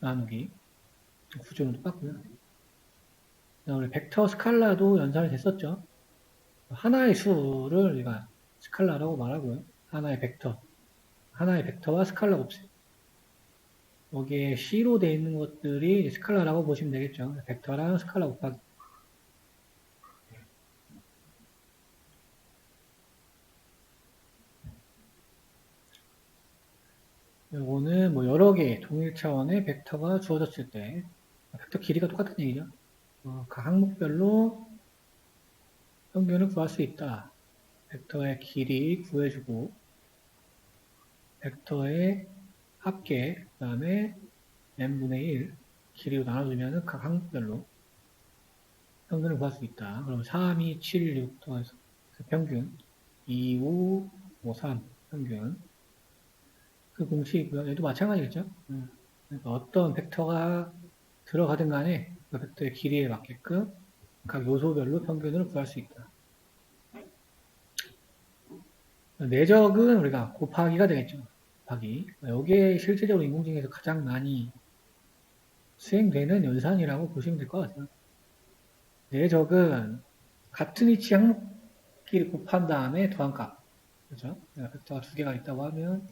나누기 구조는 똑같고요. 우리 벡터 스칼라도 연산이 됐었죠. 하나의 수를 우리가 스칼라라고 말하고요. 하나의 벡터와 스칼라 곱셈. 여기에 C로 되어 있는 것들이 스칼라라고 보시면 되겠죠. 벡터랑 스칼라 곱하기. 요거는 뭐 여러 개의 동일 차원의 벡터가 주어졌을 때 벡터 길이가 똑같은 얘기죠. 각 항목별로 평균을 구할 수 있다. 벡터의 길이 구해주고 벡터의 합계 그 다음에 n분의 1 길이로 나눠주면 각 항목별로 평균을 구할 수 있다. 그럼 3, 2, 7, 6 더해서 평균 2, 5, 5, 3 평균 그 공식이고요. 얘도 마찬가지겠죠. 그러니까 어떤 벡터가 들어가든 간에 그 벡터의 길이에 맞게끔 각 요소별로 평균을 구할 수 있다. 내적은 우리가 곱하기가 되겠죠. 곱하기. 이게 실제적으로 인공지능에서 가장 많이 수행되는 연산이라고 보시면 될 것 같아요. 내적은 같은 위치 항목끼리 곱한 다음에 더한 값. 그죠? 벡터가 2개가 있다고 하면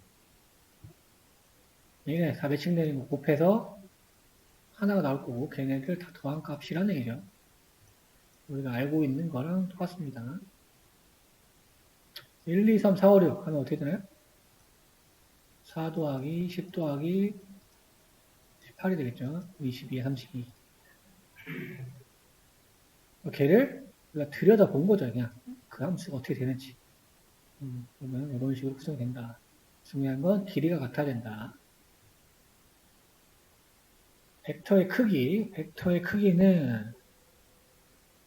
얘네 다 매칭되는 거 곱해서 하나가 나올 거고 걔네들 다 더한 값이란 얘기죠. 우리가 알고 있는 거랑 똑같습니다. 1, 2, 3, 4, 5, 6 하면 어떻게 되나요? 4 더하기 10 더하기 18이 되겠죠. 22에 32. 걔를 우리가 들여다본 거죠. 그냥 그 함수가 어떻게 되는지. 그러면 이런 식으로 구성이 된다. 중요한 건 길이가 같아야 된다. 벡터의 크기는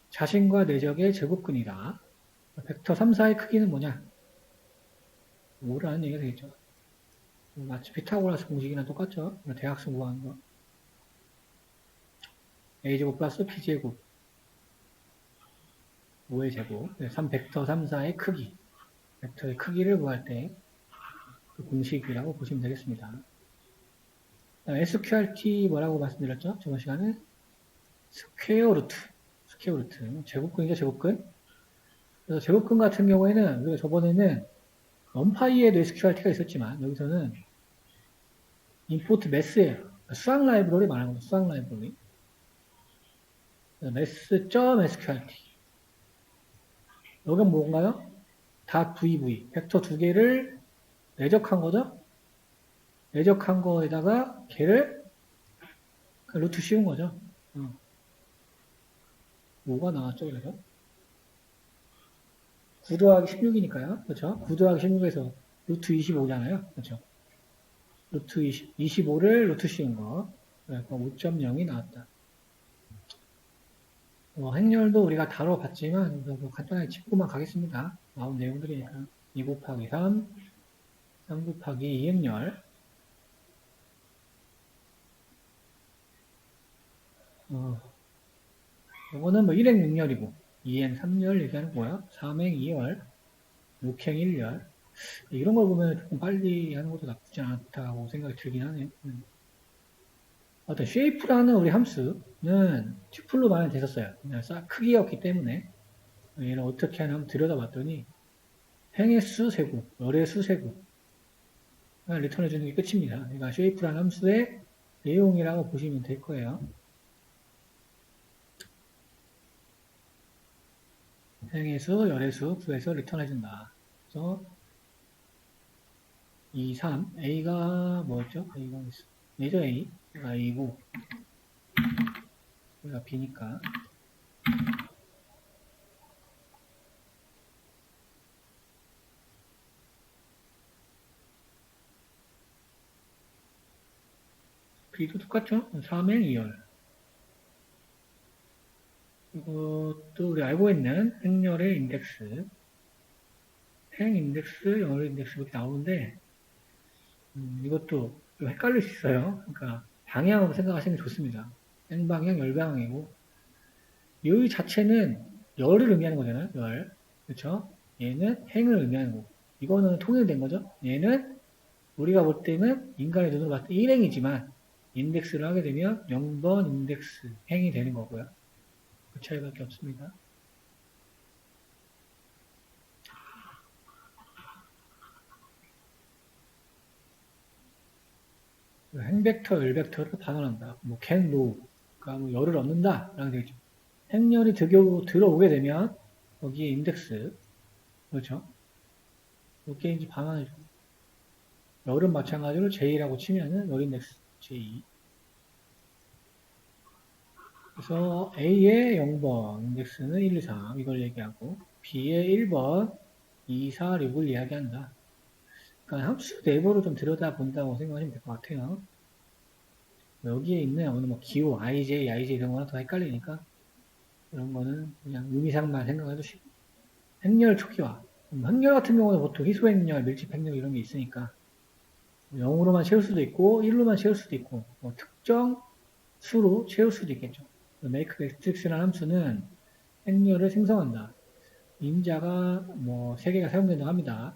자신과 내적의 제곱근이다. 벡터 3, 4의 크기는 뭐냐? 5라는 얘기가 되겠죠. 마치 피타고라스 공식이랑 똑같죠? 대학생 구하는 거. a제곱 플러스 b제곱 5의 제곱 3벡터 3, 4의 크기 벡터의 크기를 구할 때 그 공식이라고 보시면 되겠습니다. SQRT 뭐라고 말씀드렸죠? 저번 시간에 스퀘어 루트 제곱근이죠, 제곱근. 그래서 제곱근 같은 경우에는 우리가 저번에는 넘파이에도 SQRT가 있었지만 여기서는 임포트 매스예요. 수학 라이브러리 말하는 거죠. 수학 라이브러리. 매스.sqrt 여긴 뭔가요? .vv 벡터 2개를 내적한 거죠? 내적한 거에다가 걔를 루트 씌운 거죠. 5가 나왔죠, 그래서. 9 더하기 16이니까요. 그렇죠? 9 더하기 16에서 루트 25잖아요. 그렇죠? 루트 25를 루트 씌운 거. 그래서 5.0이 나왔다. 행렬도 우리가 다뤄봤지만 간단하게 짚고만 가겠습니다. 나온 내용들이니까 2 곱하기 3, 3 곱하기 2 행렬. 이거는 뭐 1행 행렬이고 2행 3열 얘기하는 거야. 3행 2열, 6행 1열. 이런 걸 보면 조금 빨리 하는 것도 나쁘지 않다고 생각이 들긴 하네요. 어떤 쉐이프라는 우리 함수는 튜플로 많이 됐었어요. 그냥 크기였기 때문에 얘를 어떻게 하나 한번 들여다봤더니 행의 수 세고 열의 수 세고 리턴해 주는 게 끝입니다. 그러니까 쉐이프라는 함수의 내용이라고 보시면 될 거예요. 행의 수, 열의 수 구해서 리턴해 준다. 그래서 2, 3, A가 뭐였죠? A가 있어. 얘죠, A. 얘가 A고 여기가 B니까 B도 똑같죠? 3행 2열. 이것도 우리 알고 있는 행렬의 인덱스, 행 인덱스, 열 인덱스 이렇게 나오는데 이것도 좀 헷갈릴 수 있어요. 그러니까 방향으로 생각하시면 좋습니다. 행방향, 열방향이고 이 자체는 열을 의미하는 거잖아요. 열. 그렇죠? 얘는 행을 의미하는 거고 이거는 통일된 거죠. 얘는 우리가 볼 때는 인간의 눈으로 봤을 때 1행이지만 인덱스를 하게 되면 0번 인덱스 행이 되는 거고요. 그 차이밖에 없습니다. 행벡터, 열벡터를 반환한다. 뭐 can, no. 그러니까 뭐 열을 얻는다. 라고 되겠죠. 행렬이 들어오게 되면 거기에 인덱스. 그렇죠. 이게 이제 반환해줘. 열은 마찬가지로 J라고 치면은 열 인덱스 J. 그래서 A의 0번 인덱스는 1, 2, 3 이걸 얘기하고 B의 1번 2, 4, 6을 이야기한다. 그러니까 함수 내부를 좀 들여다본다고 생각하시면 될 것 같아요. 여기에 있는 어느 뭐 기호, IJ, IJ 이런 거는 더 헷갈리니까 이런 거는 그냥 의미상만 생각해 주시고 행렬 초기화. 행렬 같은 경우는 보통 희소행렬, 밀집행렬 이런 게 있으니까 0으로만 채울 수도 있고 1로만 채울 수도 있고 뭐 특정 수로 채울 수도 있겠죠. make matrix라는 함수는 행렬을 생성한다. 인자가 뭐 3개가 사용된다고 합니다.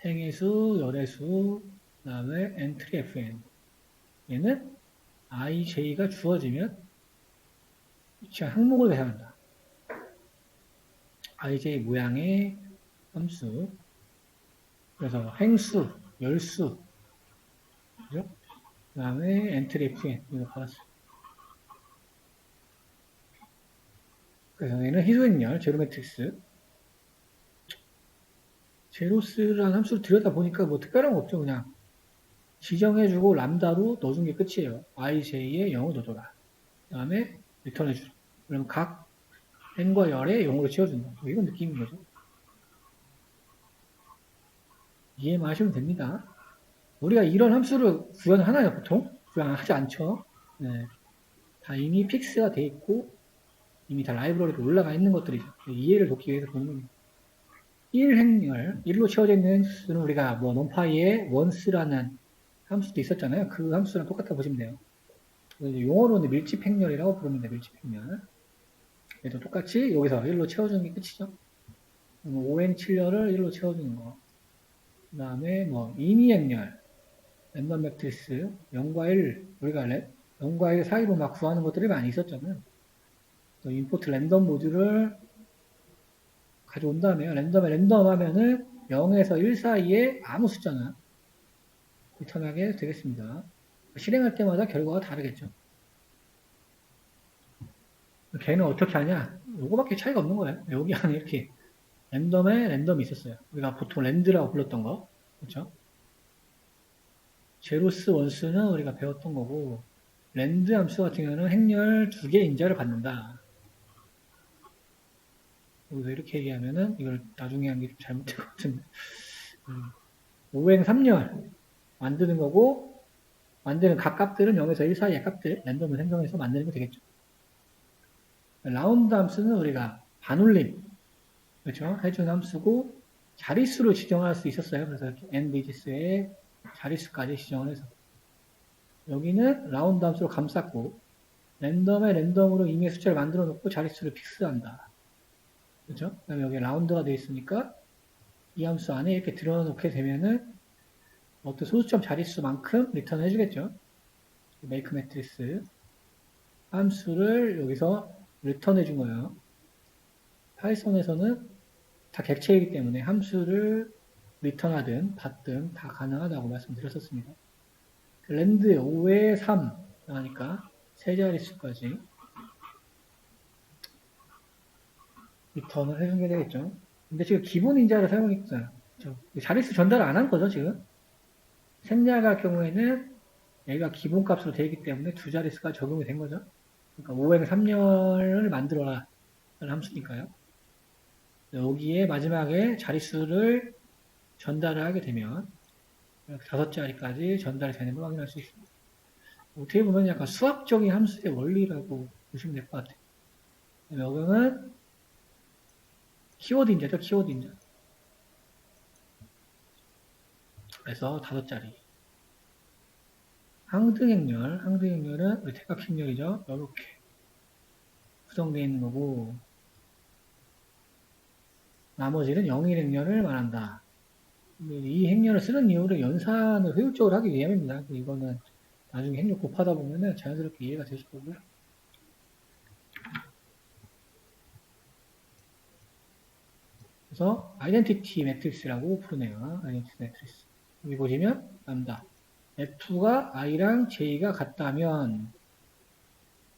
행의 수, 열의 수, 그 다음에 entry fn. 얘는 ij가 주어지면 항목을 배상한다. ij 모양의 함수. 그래서 행수, 열수, 그죠? 그 다음에 entry fn. 이거 받았어요. 그래서 얘는 희소행렬, 제로 매트릭스. 제로스라는 함수를 들여다보니까 뭐 특별한 거 없죠. 그냥 지정해주고 람다로 넣어준 게 끝이에요. ij에 0을 넣어줘라. 그 다음에 리턴해주라. 그럼 각 n과 열에 0으로 채워준다. 뭐 이런 느낌인 거죠. 이해만 하시면 됩니다. 우리가 이런 함수를 구현하나요, 보통? 구현하지 않죠. 네. 다 이미 픽스가 돼 있고, 이미 다 라이브러리로 올라가 있는 것들이죠. 이해를 돕기 위해서 보는 겁니다. 1행렬, 1로 채워져 있는 수는 우리가 뭐 논파이의 원스라는 함수도 있었잖아요. 그 함수랑 똑같다 보시면 돼요. 용어로는 밀집행렬이라고 부릅니다. 밀집행렬. 얘도 똑같이 여기서 1로 채워주는 게 끝이죠. 5행 7열을 1로 채워주는 거. 그 다음에 뭐 인이행렬, 랜덤 매트리스 0과 1, 우리가 0과 1 사이로 막 구하는 것들이 많이 있었잖아요. 또 임포트 랜덤 모듈을 가져온 다음에 랜덤에 랜덤 하면은 0에서 1 사이에 아무 숫자나 리턴하게 되겠습니다. 실행할 때마다 결과가 다르겠죠. 걔는 어떻게 하냐? 요거밖에 차이가 없는 거예요. 여기 안에 이렇게 랜덤에 랜덤이 있었어요. 우리가 보통 랜드라고 불렀던 거. 그렇죠? 제로스 원수는 우리가 배웠던 거고 랜드 함수 같은 경우는 행렬 2개 인자를 받는다. 여기서 이렇게 얘기하면은 이걸 나중에 한 게 좀 잘못된 것 같은데 5행 3열 만드는 거고 만드는 각 값들은 0에서 1 사이의 값들 랜덤을 생성해서 만드는 게 되겠죠. 라운드 함수는 우리가 반올림 그렇죠? 해준 함수고 자릿수로 지정할 수 있었어요. 그래서 이렇게 n 디지스의 자릿수까지 지정을 해서 여기는 라운드 함수로 감쌌고 랜덤에 랜덤으로 임의 숫자를 만들어 놓고 자릿수를 픽스한다. 그죠? 그다음에 여기 라운드가 되어 있으니까 이 함수 안에 이렇게 들어놓게 되면은 어떤 소수점 자릿수만큼 리턴을 해주겠죠. make 매트리스 함수를 여기서 리턴해 준 거예요. 파이썬에서는 다 객체이기 때문에 함수를 리턴하든 받든 다 가능하다고 말씀드렸었습니다. 랜드 5에 3 나가니까 세 자릿수까지 리턴을 해준 게 되겠죠. 근데 지금 기본 인자를 사용했어요. 자릿수 전달 안 한 거죠, 지금. 생략할 경우에는 얘가 기본값으로 되어 있기 때문에 두 자릿수가 적용이 된 거죠. 그러니까 5행 3열을 만들어라 라는 함수니까요. 여기에 마지막에 자릿수를 전달을 하게 되면 이렇게 5자리까지 전달이 되는 걸 확인할 수 있습니다. 어떻게 보면 약간 수학적인 함수의 원리라고 보시면 될 것 같아요. 여기는 키워드 인자죠, 키워드 인자. 그래서 5자리. 항등행렬은 우리 태각행렬이죠. 이렇게 구성되어 있는 거고, 나머지는 영일행렬을 말한다. 이 행렬을 쓰는 이유를 연산을 효율적으로 하기 위함입니다. 이거는 나중에 행렬 곱하다 보면은 자연스럽게 이해가 되실 거고요. 그래서 아이덴티티 매트릭스라고 부르네요. 아이덴티티 매트릭스. 여기 보시면 람다. F가 I랑 J가 같다면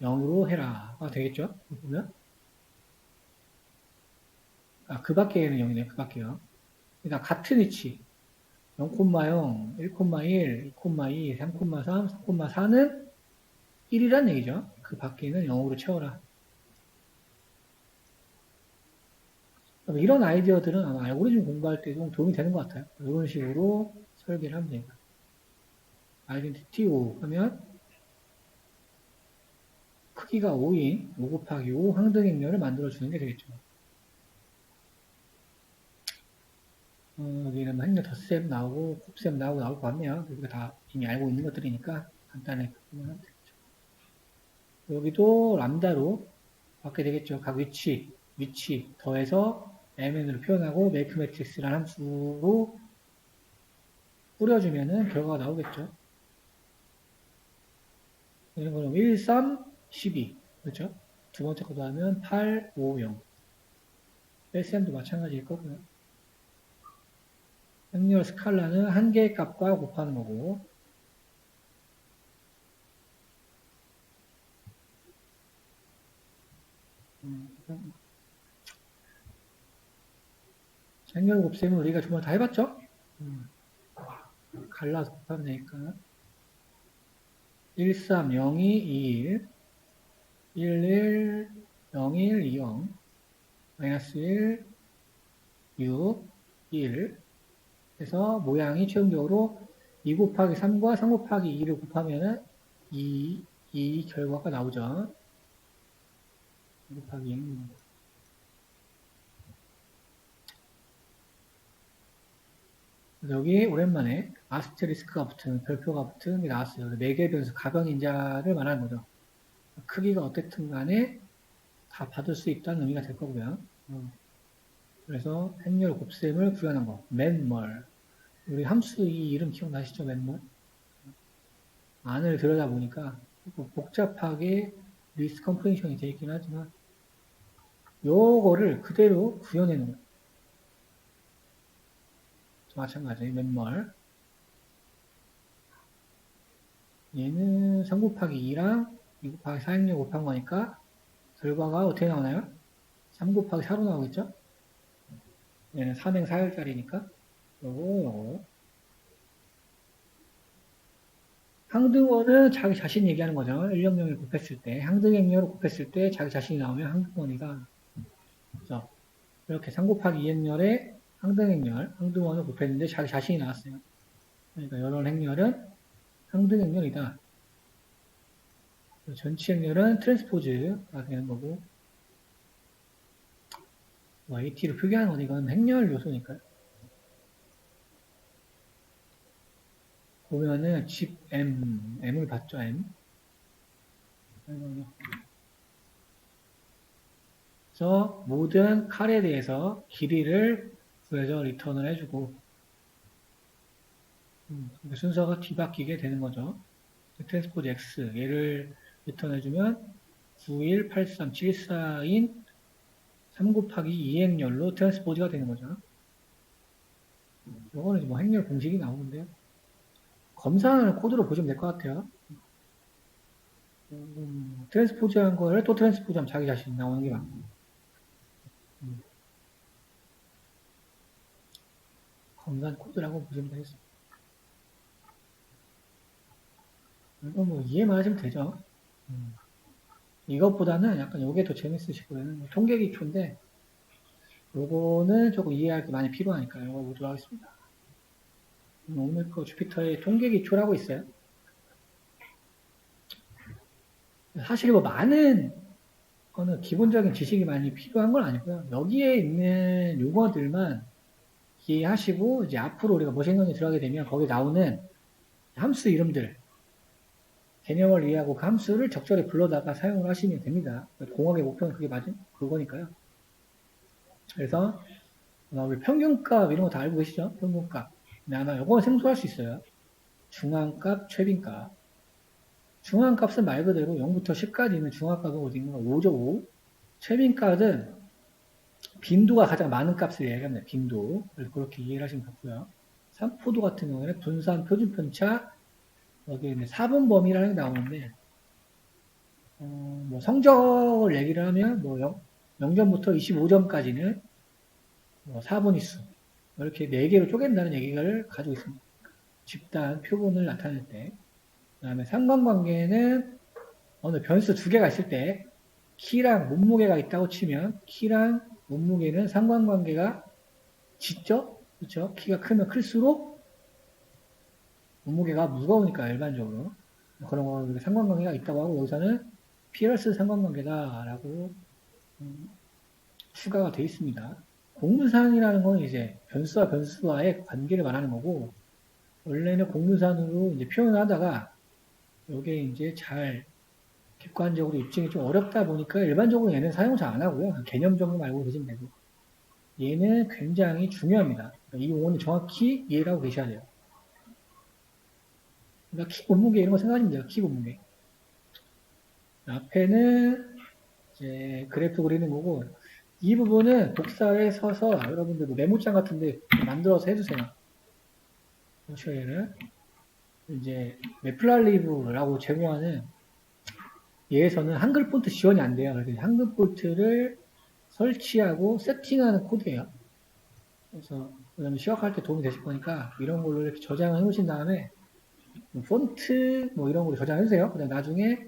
0으로 해라. 되겠죠? 보면. 그 밖에는 0이네요. 그 밖에요. 그러니까 같은 위치. 0,0, 1,1, 2,2, 3,3, 4,4는 1이란 얘기죠. 그 밖에는 0으로 채워라. 이런 아이디어들은 아마 알고리즘 공부할 때 좀 도움이 되는 것 같아요. 이런 식으로 설계를 하면 됩니다. 아이덴티티 5 하면 크기가 5인 5 곱하기 5 항등행렬을 만들어주는 게 되겠죠. 여기는 행렬 덧셈 나오고 곱셈 나오고 나올 것 같네요. 우리가 다 이미 알고 있는 것들이니까 간단하게 보면 되겠죠. 여기도 람다로 받게 되겠죠. 각 위치 더해서 mn으로 표현하고 make matrix라는 함수로 뿌려주면은 결과가 나오겠죠. 이런 거는 1, 3, 12. 그렇죠? 두 번째 거도 하면 8, 5, 0. LCM도 마찬가지일 거고요. 행렬 스칼라는 한 개의 값과 곱하는 거고, 행렬 곱셈은 우리가 정말 다 해봤죠? 갈라서 곱하면 되니까. 1, 3, 0, 2, 2, 1, 1, 1, 0, 1, 2, 0, 마이너스 1, 6, 1. 그래서 모양이 최종적으로 2 곱하기 3과 3 곱하기 2를 곱하면은 이 결과가 나오죠. 2 곱하기 2는 여기 오랜만에 아스테리스크가 붙은 별표가 붙은 게 나왔어요. 4개의 변수 가변인자를 말하는 거죠. 크기가 어쨌든 간에 다 받을 수 있다는 의미가 될 거고요. 그래서 행렬 곱셈을 구현한 거. 맨멀. 우리 함수 이 이름 기억나시죠? 맨멀? 안을 들여다보니까 복잡하게 리스트 컴프레이션이 되어 있긴 하지만 요거를 그대로 구현해놓은 거예요. 마찬가지 맨멀. 얘는 3 곱하기 2랑 2 곱하기 4행렬 곱한 거니까 결과가 어떻게 나오나요? 3 곱하기 4로 나오겠죠? 얘는 3행 4열짜리니까 요거 항등원은 자기 자신 얘기하는 거죠. 100을 곱했을 때 항등행렬을 곱했을 때 자기 자신이 나오면 항등원이다. 그렇죠? 이렇게 3 곱하기 2행렬에 항등원을 곱했는데 자기 자신이 나왔어요. 그러니까 이런 행렬은 항등행렬이다. 전치 행렬은 트랜스포즈가 되는 거고 AT로 표기하는 건 이건 행렬 요소니까요. 보면은 집 M을 봤죠, M. 그래서 모든 칼에 대해서 길이를 구해서 리턴을 해주고 순서가 뒤바뀌게 되는 거죠. 트랜스포즈 X 얘를 리턴해주면 918374인 3 곱하기 2행렬로 트랜스포즈가 되는 거죠. 이거는 뭐 행렬 공식이 나오는데요. 검사하는 코드로 보시면 될 것 같아요. 트랜스포즈 한 거를 또 트랜스포즈 하면 자기 자신 나오는 게 맞고. 검사 코드라고 보시면 되겠습니다. 이거 뭐 이해만 하시면 되죠. 이것보다는 약간 이게 더 재밌으실 거예요. 통계 기초인데, 요거는 조금 이해할 게 많이 필요하니까 이거 보도록 하겠습니다. 오늘 거 주피터의 통계 기초라고 있어요. 사실 뭐 많은 거는 기본적인 지식이 많이 필요한 건 아니고요. 여기에 있는 용어들만 이해하시고 이제 앞으로 우리가 머신러닝 들어가게 되면 거기 나오는 함수 이름들 개념을 이해하고 그 함수를 적절히 불러다가 사용을 하시면 됩니다. 공학의 목표는 그게 맞은 그거니까요. 그래서 우리 평균값 이런 거 다 알고 계시죠? 평균값. 근데 아마 이거는 생소할 수 있어요. 중앙값, 최빈값. 중앙값은 말 그대로 0부터 10까지 있는 중앙값은 어디 있는 거 5죠, 5. 최빈값은 빈도가 가장 많은 값을 얘기합니다. 빈도. 그래서 그렇게 이해를 하시면 좋고요. 3포도 같은 경우에는 분산, 표준편차, 여기 4분 범위라는 게 나오는데, 뭐 성적을 얘기를 하면, 뭐 0점부터 25점까지는 뭐 4분위수. 이렇게 4개로 쪼갠다는 얘기를 가지고 있습니다. 집단, 표본을 나타낼 때. 그 다음에 상관관계는 어느 변수 2개가 있을 때, 키랑 몸무게가 있다고 치면, 키랑 몸무게는 상관관계가 짙죠? 그렇죠? 키가 크면 클수록 몸무게가 무거우니까 일반적으로 그런 거 상관관계가 있다고 하고 여기서는 피어스 상관관계다라고 추가가 되어 있습니다. 공분산이라는 건 이제 변수와 변수와의 관계를 말하는 거고 원래는 공분산으로 이제 표현을 하다가 이게 이제 잘 객관적으로 입증이 좀 어렵다 보니까 일반적으로 얘는 사용 잘 안 하고요. 개념적으로 알고 계시면 되고 얘는 굉장히 중요합니다. 이 용어는 정확히 이해를 하고 계셔야 돼요. 그러니까 키 몸무게 이런 거 생각하시면 돼요. 키 몸무게. 앞에는 이제 그래프 그리는 거고 이 부분은 독서에 서서 여러분들 뭐 메모장 같은데 만들어서 해주세요. 쇼에는 이제 매플라리브라고 제공하는 얘에서는 한글 폰트 지원이 안 돼요. 그래서 한글 폰트를 설치하고 세팅하는 코드예요. 그래서 그다음에 시작할 때 도움이 되실 거니까 이런 걸로 이렇게 저장을 해놓으신 다음에 폰트 뭐 이런 걸로 저장해주세요. 그다음 나중에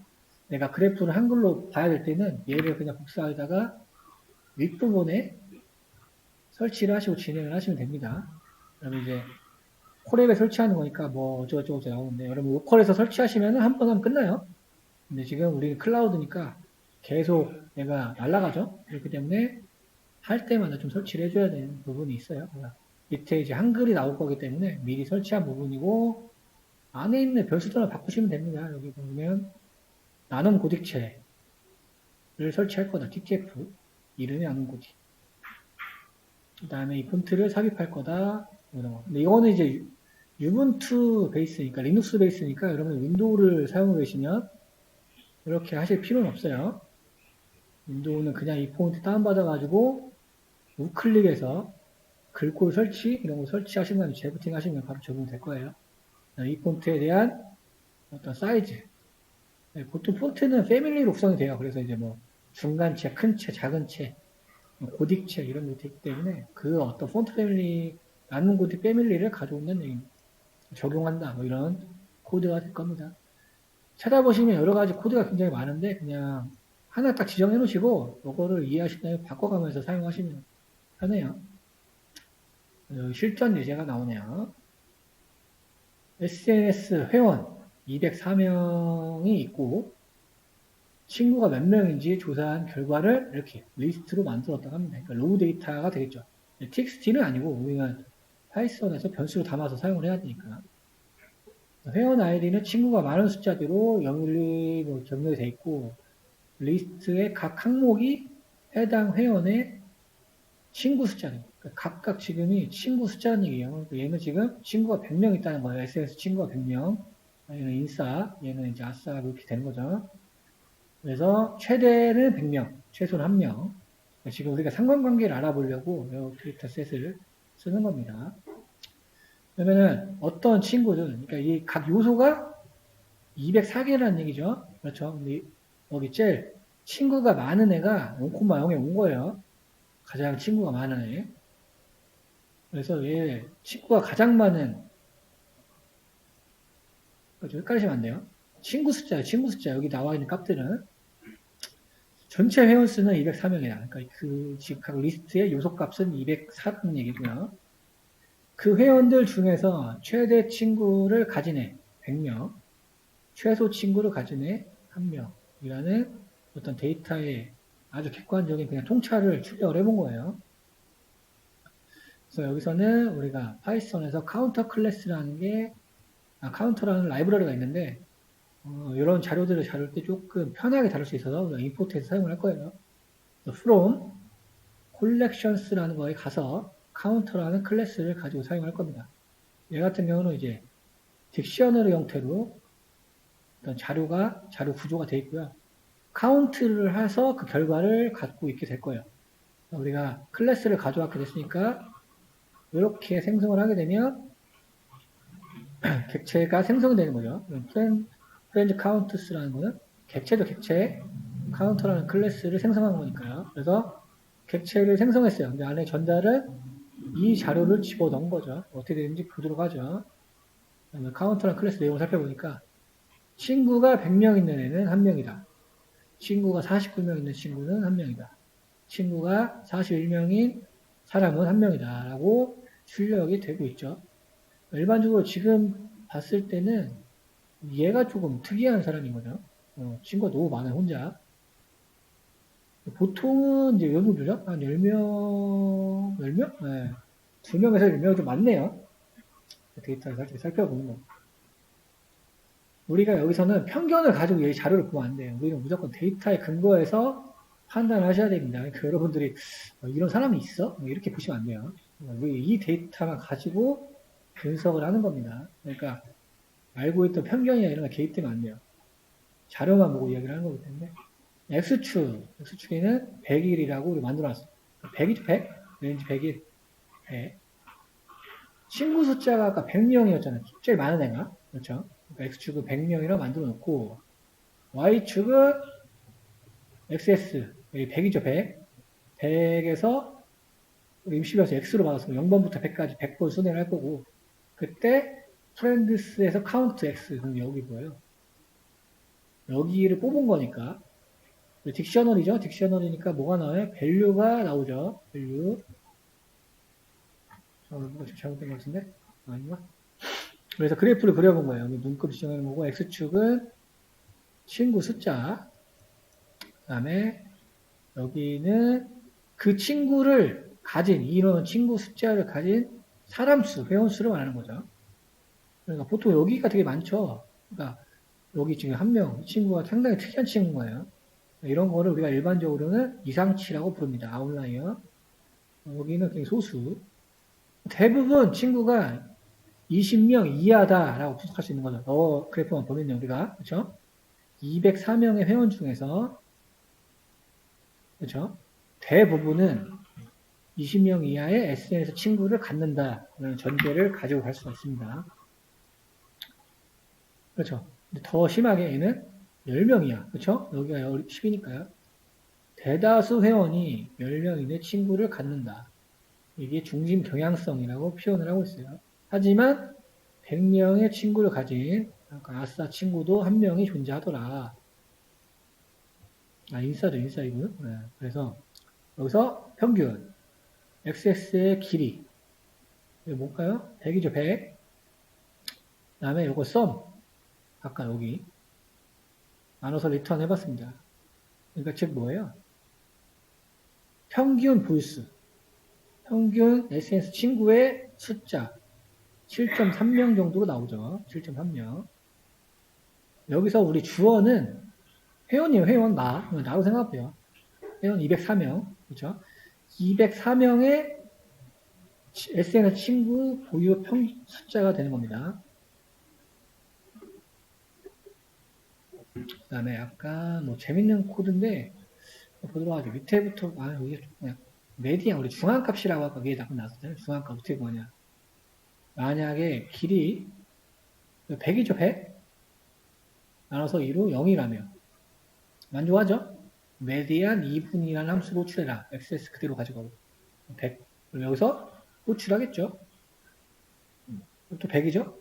내가 그래프를 한글로 봐야 될 때는 얘를 그냥 복사하다가 윗부분에 설치를 하시고 진행을 하시면 됩니다. 그러면 이제 콜앱에 설치하는 거니까 뭐 어쩌고저쩌고 나오는데 여러분 로컬에서 설치하시면 한 번 하면 끝나요. 근데 지금 우리는 클라우드니까 계속 얘가 날아가죠. 그렇기 때문에 할 때마다 좀 설치를 해줘야 되는 부분이 있어요. 밑에 이제 한글이 나올 거기 때문에 미리 설치한 부분이고 안에 있는 변수들만 바꾸시면 됩니다. 여기 보면 나눔 고딕체를 설치할 거다. TTF 이름이 나눔 고딕. 그 다음에 이 폰트를 삽입할 거다. 근데 이거는 이제 유분투 베이스니까 리눅스 베이스니까 여러분 윈도우를 사용하고 계시면 이렇게 하실 필요는 없어요. 윈도우는 그냥 이 폰트 다운받아가지고 우클릭해서 글꼴 설치 이런 거 설치하신 다음에 재부팅 하시면 바로 적용될 거예요. 이 폰트에 대한 어떤 사이즈 보통 폰트는 패밀리로 구성이 돼요. 그래서 이제 뭐 중간체, 큰체, 작은체, 고딕체 이런 게 되기 때문에 그 어떤 폰트 패밀리 나눔 고딕 패밀리를 가져온다는 얘기입니다. 적용한다 뭐 이런 코드가 될 겁니다. 찾아보시면 여러 가지 코드가 굉장히 많은데 그냥 하나 딱 지정해 놓으시고 이거를 이해하신 다음에 바꿔가면서 사용하시면 편해요. 실전 예제가 나오네요. SNS 회원 204명이 있고 친구가 몇 명인지 조사한 결과를 이렇게 리스트로 만들었다고 합니다. 그러니까 로우 데이터가 되겠죠. txt는 아니고 우리가 파이썬에서 변수로 담아서 사용을 해야 되니까 회원 아이디는 친구가 많은 숫자대로 012 뭐 정렬이 되어 있고 리스트의 각 항목이 해당 회원의 친구 숫자는 그러니까 각각 지금이 친구 숫자는 얘기예요. 그러니까 얘는 지금 친구가 100명 있다는 거예요. SNS 친구가 100명. 얘는 인싸, 얘는 이제 아싸 그렇게 되는 거죠. 그래서 최대는 100명, 최소는 1명. 지금 우리가 상관관계를 알아보려고 이 데이터 셋을 쓰는 겁니다. 그러면은 어떤 친구들, 그러니까 이 각 요소가 204개라는 얘기죠. 그렇죠. 근데 여기 제일 친구가 많은 애가 0,0에 온 거예요. 가장 친구가 많은 애. 그래서 얘 친구가 가장 많은, 그렇죠. 헷갈리시면 안 돼요. 친구 숫자예요. 친구 숫자. 여기 나와 있는 값들은 전체 회원 수는 204명이다. 그러니까 그 지금 각 리스트의 요소 값은 204라는 얘기고요. 그 회원들 중에서 최대 친구를 가진 애 100명, 최소 친구를 가진 애 1명이라는 어떤 데이터의 아주 객관적인 그냥 통찰을 출력을 해본 거예요. 그래서 여기서는 우리가 파이썬에서 카운터 클래스라는 게, 카운터라는 라이브러리가 있는데, 이런 자료들을 다룰 때 조금 편하게 다룰 수 있어서 임포트해서 사용을 할 거예요. from collections라는 거에 가서 카운터라는 클래스를 가지고 사용할 겁니다. 얘 같은 경우는 이제 딕셔너리 형태로 어떤 자료 구조가 되어 있고요. 카운트를 해서 그 결과를 갖고 있게 될 거예요. 우리가 클래스를 가져왔게 됐으니까 이렇게 생성을 하게 되면 객체가 생성되는 거죠. 프렌즈 카운트스라는 거는 객체도 객체, 카운터라는 클래스를 생성한 거니까요. 그래서 객체를 생성했어요. 근데 안에 전달은 이 자료를 집어넣은 거죠. 어떻게 되는지 보도록 하죠. 카운터라는 클래스 내용을 살펴보니까 친구가 100명 있는 애는 1명이다. 친구가 49명 있는 친구는 1명이다. 친구가 41명인 사람은 1명이다. 라고 출력이 되고 있죠. 일반적으로 지금 봤을 때는 얘가 조금 특이한 사람인 거죠. 친구가 너무 많아요, 혼자. 보통은 이제 몇 명이죠? 한 10명, 10명? 네. 2명에서 10명이 좀 많네요. 데이터를 살짝 살펴보는 거. 우리가 여기서는 편견을 가지고 이 자료를 보면 안 돼요. 우리는 무조건 데이터에 근거해서 판단을 하셔야 됩니다. 그러니까 여러분들이 이런 사람이 있어? 이렇게 보시면 안 돼요. 이 데이터만 가지고 분석을 하는 겁니다. 그러니까 알고 있던 편견이나 이런 거 개입되면 안 돼요. 자료만 보고 이야기를 하는 거기 때문에. X축에는 100일이라고 우리 만들어놨어요. 100이죠, 100? 왠지 100일. 100. 친구 숫자가 아까 100명이었잖아요. 제일 많은 애가. 그렇죠? 그러니까 X축은 100명이라고 만들어 놓고, Y축은 XS, 여기 100이죠, 100. 100에서 임시별수 X로 받았으면 0번부터 100까지 100번 순회를 할 거고, 그때 프렌드스에서 카운트 X, 그럼 여기 뭐예요? 여기를 뽑은 거니까, 딕셔너리죠? 딕셔너리니까 뭐가 나와요? 밸류가 나오죠. 밸류. 뭔가 좀 잘못된 것 같은데? 아닌가? 그래서 그래프를 그려본 거예요. 여기 눈금 지정하는 거고, X축은 친구 숫자. 그 다음에 여기는 그 친구를 가진, 이런 친구 숫자를 가진 사람 수, 회원 수를 말하는 거죠. 그러니까 보통 여기가 되게 많죠. 그러니까 여기 지금 한 명, 이 친구가 상당히 특이한 친구인 거예요. 이런 거를 우리가 일반적으로는 이상치라고 부릅니다. 아웃라이어. 여기는 그냥 소수. 대부분 친구가 20명 이하다라고 분석할 수 있는 거죠. 그래프만 보면요, 우리가. 그렇죠? 204명의 회원 중에서 그렇죠? 대부분은 20명 이하의 SNS 친구를 갖는다라는 전제를 가지고 갈 수가 있습니다. 그렇죠? 더 심하게 얘는 10명 이하. 그렇죠? 여기가 10이니까요. 대다수 회원이 10명 이내 친구를 갖는다. 이게 중심 경향성이라고 표현을 하고 있어요. 하지만 100명의 친구를 가진 아싸 친구도 한 명이 존재하더라. 인싸죠, 인싸이고요. 네. 그래서 여기서 평균 XS의 길이 이게 뭘까요? 100이죠, 100. 그 다음에 요거 썸 아까 여기 나눠서 리턴 해봤습니다. 그러니까 즉 뭐예요? 평균 부수 평균 SNS 친구의 숫자 7.3명 정도로 나오죠. 7.3명. 여기서 우리 주어는 회원이에요. 회원 나로 생각해요. 회원 204명, 그렇죠? 204명의 SNS 친구 보유 숫자가 되는 겁니다. 그 다음에 약간 뭐 재밌는 코드인데 보도록 하죠. 밑에부터 이게 그냥 메디안 우리 중앙값이라고 아까 위에 나왔잖아요. 중앙값 어떻게 구하냐? 만약에 길이 100이죠, 100? 나눠서 2로 0이라면 만족하죠? 메디안 2분이라는 함수로 호출해라. XS 그대로 가져가고 100. 그럼 여기서 호출하겠죠? 또 100이죠?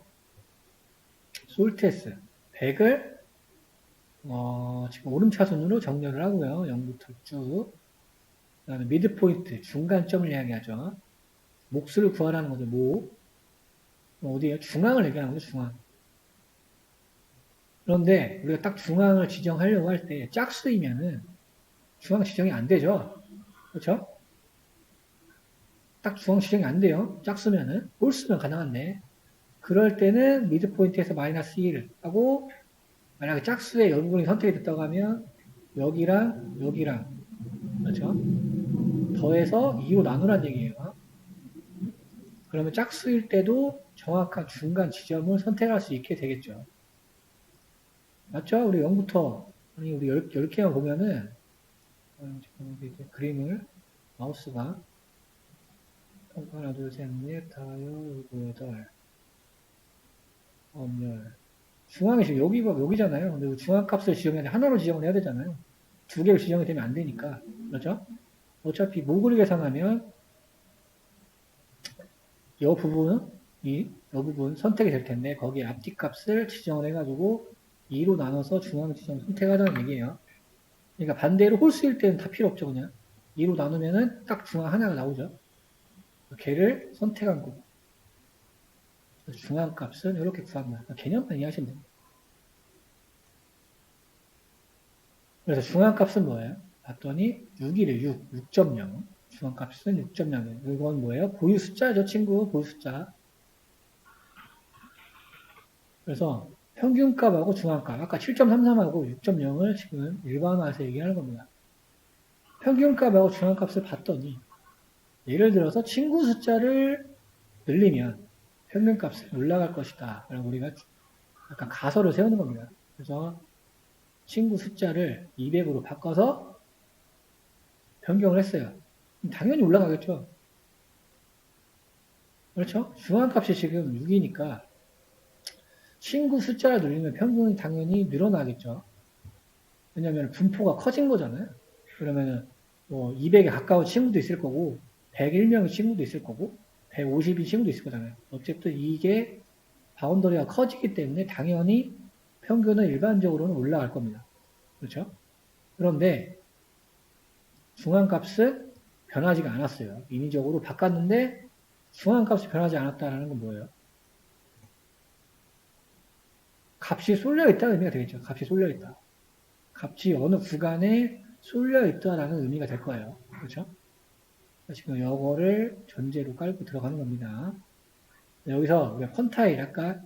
솔트S 100을 지금 오름차순으로 정렬을 하고요. 0부터 쭉. 그 다음에 미드포인트, 중간점을 이야기하죠. 몫을 구하라는 거죠. 목. 어디에요? 중앙을 얘기하는 거죠. 중앙. 그런데 우리가 딱 중앙을 지정하려고 할 때 짝수이면은 중앙 지정이 안 되죠. 그렇죠? 딱 중앙 지정이 안 돼요. 짝수면은. 홀수면 가능한데. 그럴 때는 미드포인트에서 마이너스 1 하고 만약에 짝수의 연분이 선택이 됐다고 하면 여기랑 여기랑 그렇죠? 더해서 2로 나누란 얘기예요. 그러면 짝수일 때도 정확한 중간 지점을 선택할 수 있게 되겠죠. 맞죠? 우리 0부터 아니 우리 10개만 보면은 지금 이제 그림을 마우스가 하나 둘셋넷 다섯 일곱 여덟 아홉 열 중앙이 지금 여기잖아요. 근데 중앙값을 지정해야 하나로 지정을 해야 되잖아요. 두 개를 지정이 되면 안 되니까 그렇죠? 어차피 모그를 계산하면 이 부분 선택이 될 텐데 거기에 앞뒤 값을 지정을 해가지고 2로 나눠서 중앙 지정 선택하자는 얘기예요. 그러니까 반대로 홀수일 때는 다 필요 없죠. 그냥 2로 나누면은 딱 중앙 하나가 나오죠. 걔를 선택한 거고 중앙 값은 이렇게 구합니다. 개념만 이해하시면 됩니다. 그래서 중앙 값은 뭐예요? 봤더니 6이래 6.0 중앙 값은 6.0이에요. 이건 뭐예요? 보유 숫자죠, 친구. 보유 숫자. 그래서 평균값하고 중앙값, 아까 7.33하고 6.0을 지금 일반화해서 얘기하는 겁니다. 평균값하고 중앙값을 봤더니 예를 들어서 친구 숫자를 늘리면 평균값이 올라갈 것이다. 그리고 우리가 약간 가설을 세우는 겁니다. 그래서 친구 숫자를 200으로 바꿔서 변경을 했어요. 당연히 올라가겠죠. 그렇죠? 중앙값이 지금 6이니까 친구 숫자를 늘리면 평균이 당연히 늘어나겠죠. 왜냐하면 분포가 커진 거잖아요. 그러면은 뭐 200에 가까운 친구도 있을 거고 101명의 친구도 있을 거고 150인 친구도 있을 거잖아요. 어쨌든 이게 바운더리가 커지기 때문에 당연히 평균은 일반적으로는 올라갈 겁니다. 그렇죠? 그런데 중앙값은 변하지가 않았어요. 인위적으로 바꿨는데 중앙값이 변하지 않았다는 건 뭐예요? 값이 쏠려있다는 의미가 되겠죠. 값이 쏠려있다. 값이 어느 구간에 쏠려있다라는 의미가 될 거예요. 그렇죠? 지금 이거를 전제로 깔고 들어가는 겁니다. 여기서 우리가 퀀타일 아까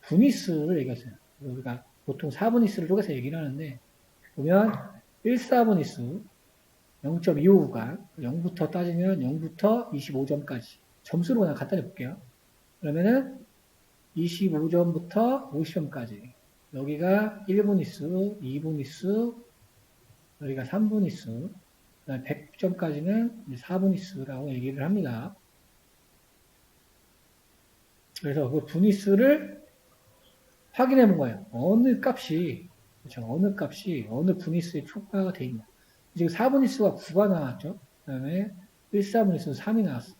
분위수를 얘기했어요. 우리가 보통 4분위수를 쪼개서 얘기를 하는데 보면 1,4분위수 0.25구간 0부터 따지면 0부터 25점까지 점수로 그냥 갖다 볼게요. 그러면은 25점부터 50점까지 여기가 1분위수, 2분위수, 여기가 3분위수, 100점까지는 4분위수라고 얘기를 합니다. 그래서 그 분위수를 확인해 본 거예요. 어느 값이, 그렇죠? 어느 값이 어느 분위수에 초과가 되어 있냐. 지금 4분위수가 9가 나왔죠? 그 다음에 1,4분위수 3이 나왔어.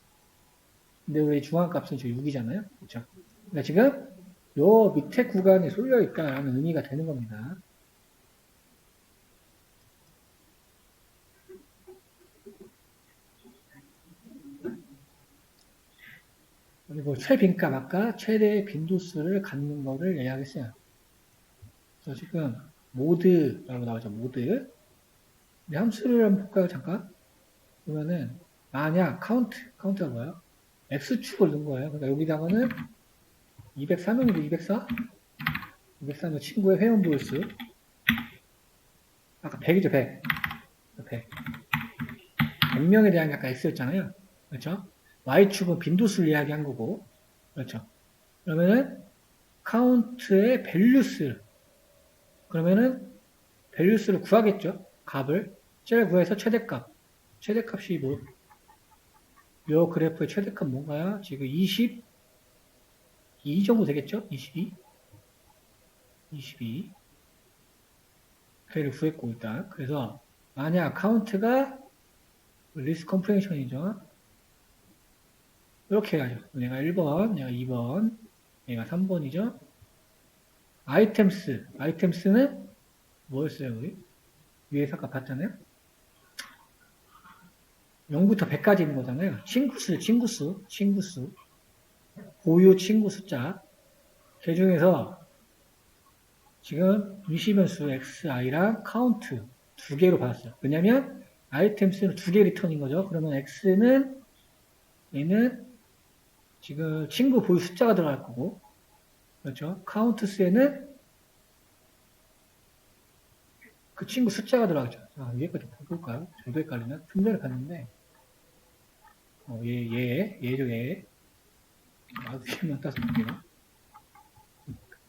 근데 우리 중앙값은 지금 6이잖아요? 그렇죠? 그러니까 지금 요 밑에 구간에 쏠려 있다는 의미가 되는 겁니다. 그리고 최빈값 아까 최대 빈도수를 갖는 거를 예약했어요. 그래서 지금 모드라고 나오죠. 모드. 함수를 한번 볼까요? 잠깐. 보면은 만약 카운트가 뭐예요? x축을 넣은 거예요. 그러니까 여기다가는 203명이죠. 204? 203명 친구의 회원 보일수. 아까 100이죠. 100. 100. 변명에 대한 약간 X였잖아요. 그렇죠? Y축은 빈도수를 이야기한 거고, 그렇죠? 그러면은 카운트의 밸류스, 그러면은 밸류스를 구하겠죠? 값을 제일 구해서 최대값, 최대값이 뭐, 요 그래프의 최대값 뭔가요? 지금 22 정도 되겠죠? 22? 22. 걔를 구했고 일단. 그래서 만약 카운트가 리스트 컴프레션이죠. 이렇게 해가지고 얘가 1번, 얘가 2번, 얘가 3번이죠. 아이템스는 뭐였어요, 우리? 위에서 아까 봤잖아요. 0부터 100까지 있는 거잖아요. 친구수. 고유 친구 숫자. 그 중에서 지금 미시변수 xi랑 카운트 두 개로 받았어요. 왜냐면 아이템스는 두 개 리턴인 거죠. 그러면 x는 얘는 지금 친구 보유 숫자가 들어갈 거고, 그렇죠? 카운트스에는 그 친구 숫자가 들어가죠. 자, 위에 거좀 볼까요? 저도 헷갈리면 좀 전에 봤는데, 얘죠, 얘. 나도 얘만 따서 볼게요.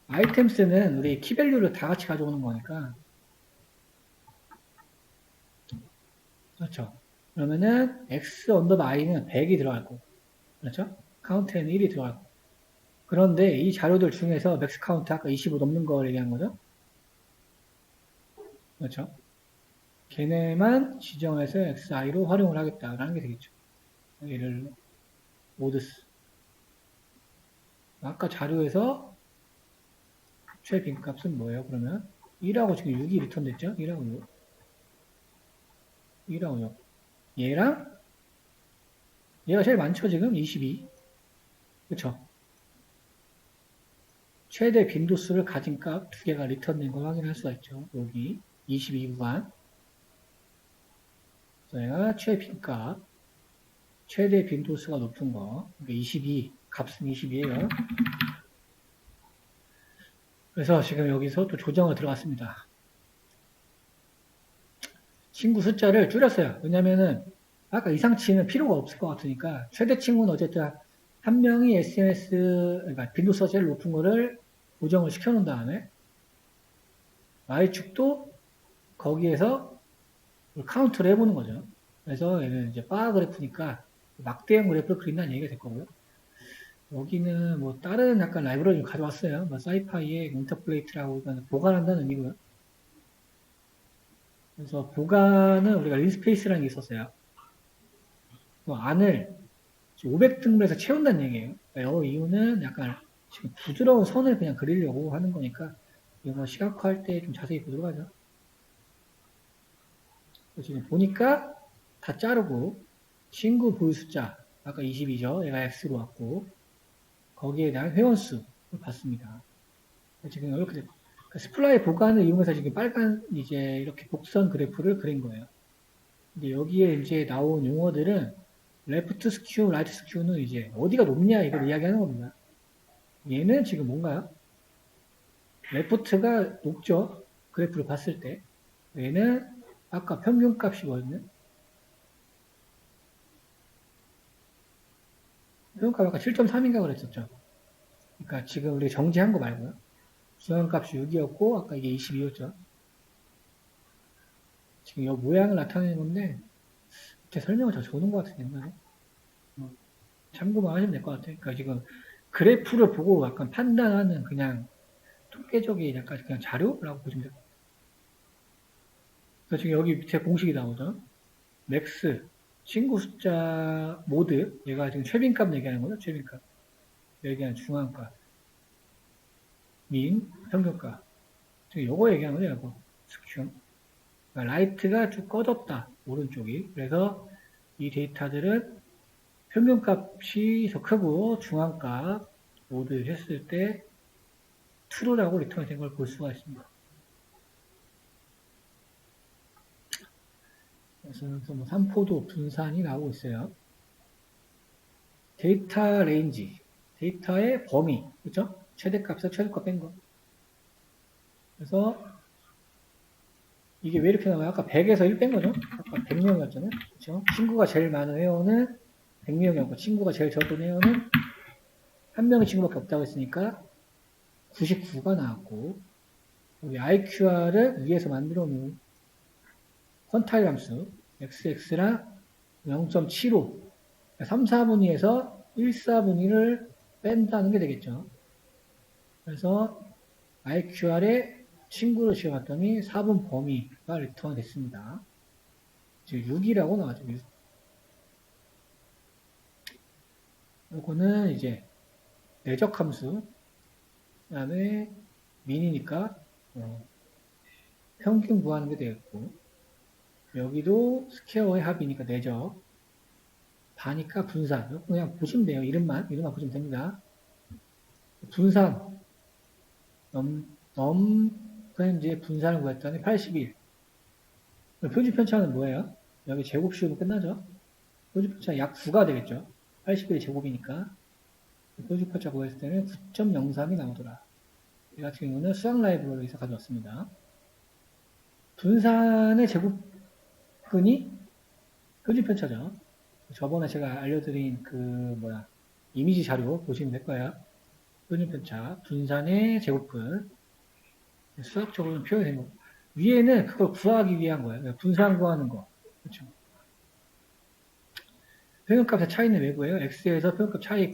아이템스는 우리 키밸류를 다 같이 가져오는 거니까, 그렇죠? 그러면은 x 언더바 i는 100이 들어갈 거고, 그렇죠? 카운트에는 1이 들어갈 거고. 그런데 이 자료들 중에서 맥스 카운트 아까 25 넘는 걸 얘기한 거죠? 그렇죠? 걔네만 지정해서 xi로 활용을 하겠다라는 게 되겠죠. 얘를 모드스. 아까 자료에서 최빈값은 뭐예요? 그러면 1하고 지금 6이 리턴 됐죠? 1하고 6. 1하고 6. 얘랑 얘가 제일 많죠, 지금? 22. 그쵸? 최대 빈도수를 가진 값 두 개가 리턴된 걸 확인할 수가 있죠. 여기 22 구간. 얘가 최빈값, 최대 빈도수가 높은 거. 그러니까 22, 값은 22예요. 그래서 지금 여기서 또 조정을 들어갔습니다. 친구 숫자를 줄였어요. 왜냐면은 아까 이상치는 필요가 없을 것 같으니까 최대 친구는 어쨌든 한 명이 SMS, 그러니까 빈도수가 제일 높은 거를 고정을 시켜놓은 다음에 Y축도 거기에서 카운트를 해보는 거죠. 그래서 얘는 이제 바 그래프니까 막대형 그래프를 그린다는 얘기가 될 거고요. 여기는 뭐 다른 약간 라이브러리 좀 가져왔어요. 뭐 사이파이의 인터플레이트라고 보관한다는 의미고요. 그래서 보관은 우리가 린스페이스라는 게 있었어요. 그 안을 500등분해서 채운다는 얘기예요. 그러니까 이 이유는 약간 지금 부드러운 선을 그냥 그리려고 하는 거니까 이거 시각화할 때 좀 자세히 보도록 하죠. 지금 보니까 다 자르고 친구 보유 숫자 아까 22죠. 얘가 X로 왔고 거기에 대한 회원수를 봤습니다. 지금 이렇게 그러니까 스플라이 보관을 이용해서 지금 빨간 이제 이렇게 곡선 그래프를 그린 거예요. 근데 여기에 이제 나온 용어들은 레프트 스큐, 라이트 스큐는 이제 어디가 높냐 이걸 이야기하는 겁니다. 얘는 지금 뭔가요? 레프트가 높죠. 그래프를 봤을 때. 얘는 아까 평균값이 뭐였냐? 평균값 아까 7.3인가 그랬었죠. 그러니까 지금 우리 정지한 거 말고요. 중앙값이 6이었고 아까 이게 22였죠. 지금 이 모양을 나타내는 건데 제 설명을 더 좋은 것 같은데 옛날에. 참고만 하시면 될 것 같아요. 그러니까 지금 그래프를 보고 약간 판단하는 그냥 통계적인 약간 그냥 자료라고 보시면 돼요. 그래서 지금 여기 밑에 공식이 나오죠. 맥스, 친구 숫자 모드, 얘가 지금 최빈값 얘기하는 거죠. 최빈값. 얘기하는 중앙값. 민, 평균값. 지금 요거 얘기하는 거죠. 요거. 스큐. 그러니까 라이트가 쭉 꺼졌다. 오른쪽이. 그래서 이 데이터들은 평균값이 더 크고 중앙값 모두 했을 때 true라고 리턴이 된 걸 볼 수가 있습니다. 그래서 뭐 3포도 분산이 나오고 있어요. 데이터 레인지, 데이터의 범위, 그죠? 최 최대값에서 최대값 뺀 거. 그래서 이게 왜 이렇게 나와요? 아까 100에서 1 뺀 거죠? 아까 100명이었잖아요. 그렇죠? 친구가 제일 많은 회원은 100명이었고, 친구가 제일 적은 회원은 한 명의 친구밖에 없다고 했으니까 99가 나왔고, 여기 IQR을 위에서 만들어 놓은 퀀타일 함수 XX랑 0.75 3, 4분위에서 1, 4분위를 뺀다는 게 되겠죠. 그래서 IQR에 친구를 지어봤더니 4분 범위가 리턴 됐습니다. 즉 6이라고 나왔죠. 6. 이거는 이제 내적 함수, 그 다음에 민이니까 평균 구하는 게 되겠고, 여기도 스퀘어의 합이니까 내적, 바니까 분산. 그냥 보시면 돼요. 이름만 보시면 됩니다. 분산, 그냥 이제 분산을 구했더니 81. 표준 편차는 뭐예요? 여기 제곱 씌우면 끝나죠? 표준 편차 약 9가 되겠죠? 81의 제곱이니까. 표준 편차 구했을 때는 9.03이 나오더라. 이 같은 경우는 수학 라이브러리에서 가져왔습니다. 분산의 제곱근이 표준 편차죠. 저번에 제가 알려드린 이미지 자료 보시면 될 거예요. 표준 편차, 분산의 제곱근. 수학적으로는 표현이 된 거. 위에는 그걸 구하기 위한 거예요. 분산 구하는 거. 그렇죠. 평균값의 차이는 왜 구해요? x에서 평균값 차이